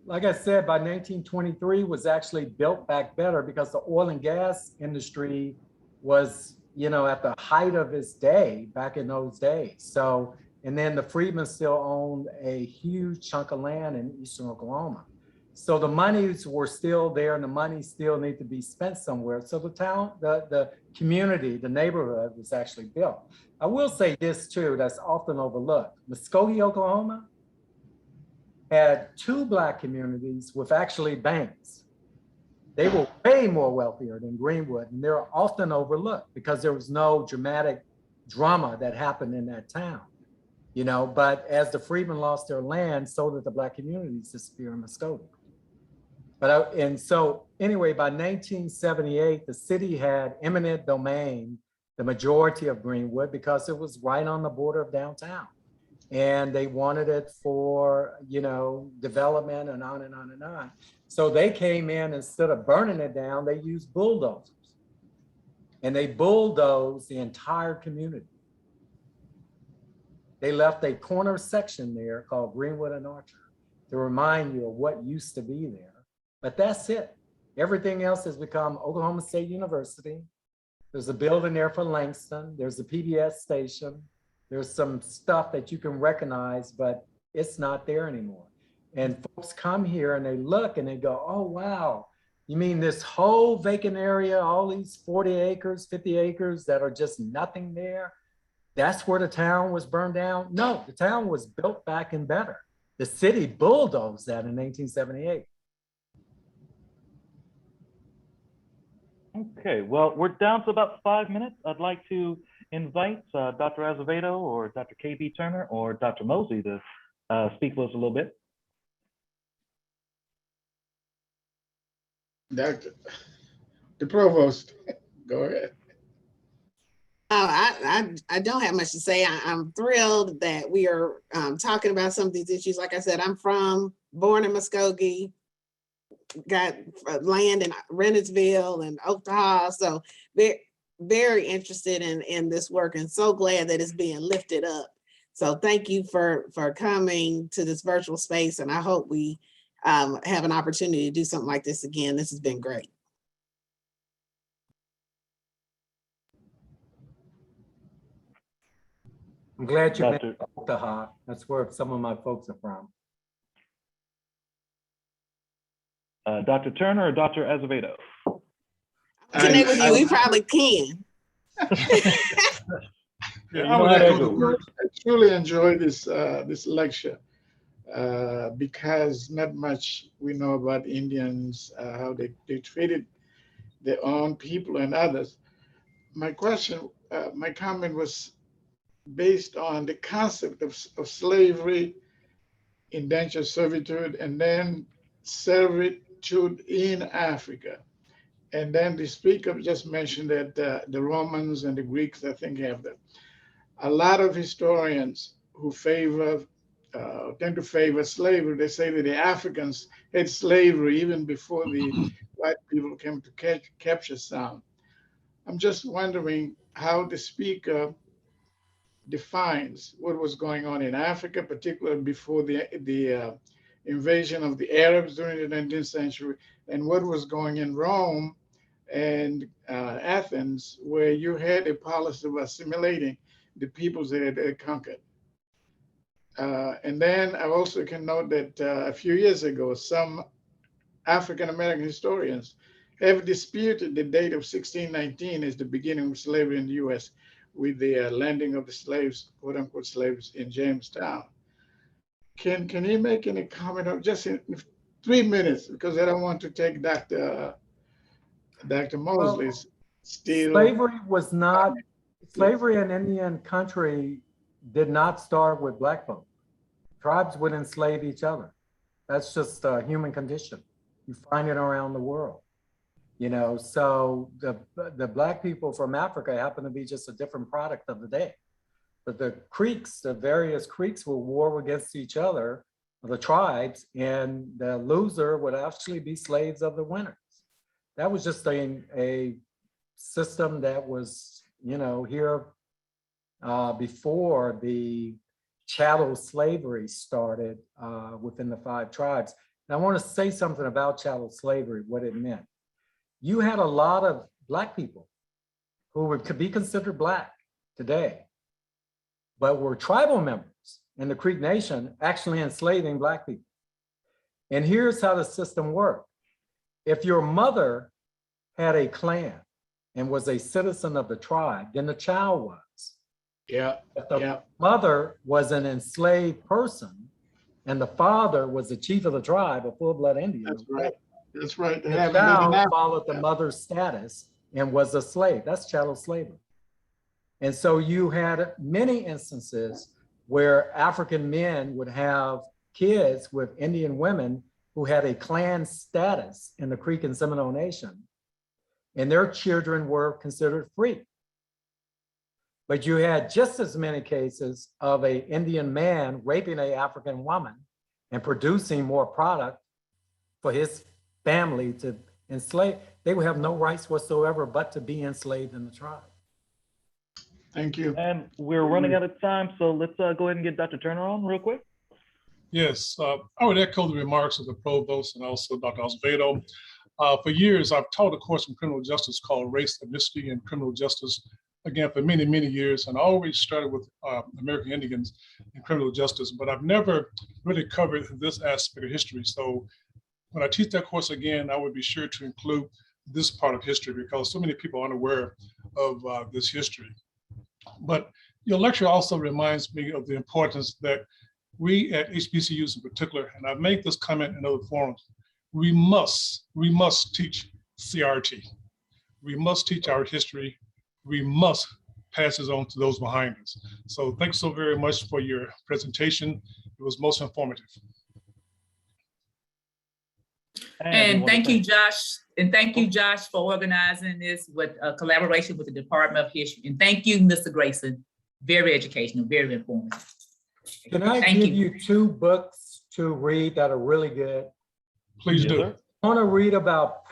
[SPEAKER 1] like I said, by 1923 was actually built back better because the oil and gas industry was, at the height of its day back in those days. So, and then the Freedmen still owned a huge chunk of land in eastern Oklahoma. So the monies were still there and the money still need to be spent somewhere. So the town, the community, the neighborhood was actually built. I will say this too, that's often overlooked. Muskogee, Oklahoma had 2 Black communities with actually banks. They were way more wealthier than Greenwood, and they're often overlooked because there was no dramatic drama that happened in that town. But as the Freedmen lost their land, so did the Black communities disappear in Muskogee. And so anyway, by 1978, the city had eminent domain, the majority of Greenwood, because it was right on the border of downtown. And they wanted it for, development and on and on and on. So they came in, instead of burning it down, they used bulldozers. And they bulldozed the entire community. They left a corner section there called Greenwood and Archer to remind you of what used to be there. But that's it. Everything else has become Oklahoma State University. There's a building there for Langston. There's a PBS station. There's some stuff that you can recognize, but it's not there anymore. And folks come here and they look and they go, oh, wow. You mean this whole vacant area, all these 40 acres, 50 acres that are just nothing there? That's where the town was burned down? No, the town was built back and better. The city bulldozed that in 1878.
[SPEAKER 3] Okay, well, we're down to about 5 minutes. I'd like to invite Dr. Azevedo or Dr. KB Turner or Dr. Mosley to speak with us a little bit.
[SPEAKER 7] Dr. The Provost, go ahead.
[SPEAKER 6] I don't have much to say. I'm thrilled that we are talking about some of these issues. Like I said, I'm born in Muskogee, got land in Reynoldsville and Oklahoma. So very, very interested in this work and so glad that it's being lifted up. So thank you for coming to this virtual space. And I hope we have an opportunity to do something like this again. This has been great.
[SPEAKER 1] I'm glad you
[SPEAKER 3] Dr.
[SPEAKER 1] mentioned Oklahoma. That's where some of my folks are from.
[SPEAKER 3] Dr. Turner or Dr. Azevedo?
[SPEAKER 6] Connect with you, we probably can.
[SPEAKER 7] I truly enjoyed this lecture because not much we know about Indians, how they treated their own people and others. My comment was based on the concept of slavery, indentured servitude, and then servitude in Africa. And then the speaker just mentioned that the Romans and the Greeks, I think, have them. A lot of historians who tend to favor slavery, they say that the Africans had slavery even before the white people came to capture some. I'm just wondering how the speaker defines what was going on in Africa, particularly before the invasion of the Arabs during the 19th century, and what was going in Rome and Athens, where you had a policy of assimilating the peoples that had conquered. And then I also can note that a few years ago, some African-American historians have disputed the date of 1619 as the beginning of slavery in the US with the landing of the slaves, quote unquote slaves in Jamestown. Can you make any comment on just in 3 minutes, because I don't want to take Dr. Mosley's still.
[SPEAKER 1] Slavery in Indian country did not start with Black folk. Tribes would enslave each other. That's just a human condition. You find it around the world. So the Black people from Africa happen to be just a different product of the day. But the various Creeks will war against each other, the tribes, and the loser would actually be slaves of the winners. That was just a system that was, here before the chattel slavery started within the 5 tribes. And I want to say something about chattel slavery, what it meant. You had a lot of Black people who could be considered Black today, but were tribal members in the Creek Nation actually enslaving Black people. And here's how the system worked. If your mother had a clan and was a citizen of the tribe, then the child was.
[SPEAKER 7] Yeah,
[SPEAKER 1] If the
[SPEAKER 7] yeah.
[SPEAKER 1] mother was an enslaved person and the father was the chief of the tribe, a full-blood Indian.
[SPEAKER 7] That's right. That's right. They
[SPEAKER 1] The
[SPEAKER 7] haven't been
[SPEAKER 1] child
[SPEAKER 7] in Africa.
[SPEAKER 1] followed the mother's status and was a slave. That's chattel slavery. And so you had many instances where African men would have kids with Indian women who had a clan status in the Creek and Seminole Nation, and their children were considered free. But you had just as many cases of an Indian man raping an African woman and producing more product for his family to enslave. They would have no rights whatsoever but to be enslaved in the tribe.
[SPEAKER 7] Thank you.
[SPEAKER 3] And we're running out of time, so let's go ahead and get Dr. Turner on real quick.
[SPEAKER 8] Yes, I would echo the remarks of the provost and also Dr. Azevedo. For years, I've taught a course in criminal justice called Race, Ethnicity, and Criminal Justice, again, for many, many years. And I always started with American Indians in criminal justice, but I've never really covered this aspect of history. So when I teach that course again, I would be sure to include this part of history because so many people are unaware of this history. But your lecture also reminds me of the importance that we at HBCUs in particular, and I've made this comment in other forums, we must teach CRT. We must teach our history. We must pass it on to those behind us. So thanks so very much for your presentation. It was most informative.
[SPEAKER 9] And thank you, Josh. And thank you, Josh, for organizing this with a collaboration with the Department of History. And thank you, Mr. Grayson. Very educational, very informative.
[SPEAKER 1] Can I give you 2 books to read that are really good?
[SPEAKER 8] Please do.
[SPEAKER 3] Sir.
[SPEAKER 1] I want to read about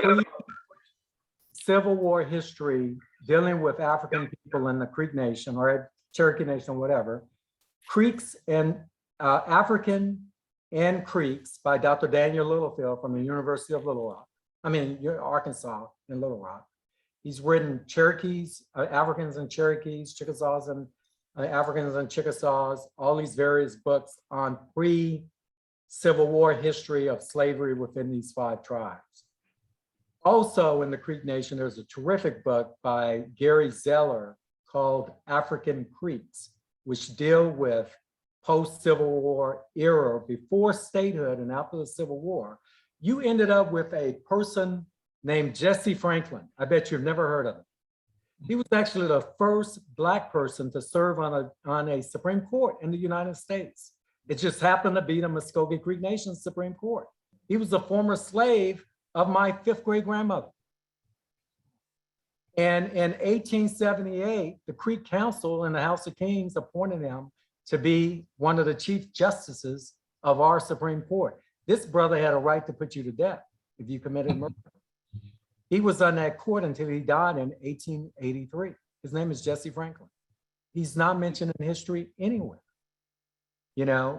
[SPEAKER 1] Civil War history dealing with African people in the Creek Nation or Cherokee Nation, whatever. Creeks and African and Creeks by Dr. Daniel Littlefield from the University of Arkansas in Little Rock. He's written Cherokees, Africans and Cherokees, Chickasaws and Africans and Chickasaws, all these various books on pre-Civil War history of slavery within these 5 tribes. Also in the Creek Nation, there's a terrific book by Gary Zeller called African Creeks, which deal with post-Civil War era, before statehood and after the Civil War. You ended up with a person named Jesse Franklin. I bet you've never heard of him. He was actually the first Black person to serve on a Supreme Court in the United States. It just happened to be the Muskogee Creek Nation Supreme Court. He was a former slave of my 5th grade grandmother. And in 1878, the Creek Council in the House of Kings appointed him to be one of the chief justices of our Supreme Court. This brother had a right to put you to death if you committed murder. He was on that court until he died in 1883. His name is Jesse Franklin. He's not mentioned in history anywhere.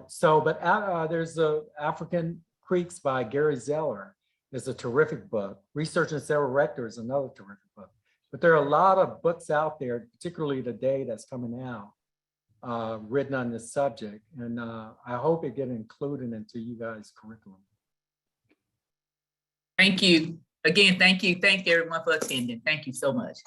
[SPEAKER 1] So, but there's the African Creeks by Gary Zeller. Is a terrific book. Research and Several Rector is another terrific book. But there are a lot of books out there, particularly today that's coming out, written on this subject. And I hope it gets included into you guys' curriculum.
[SPEAKER 9] Thank you. Again, thank you. Thank everyone for attending. Thank you so much.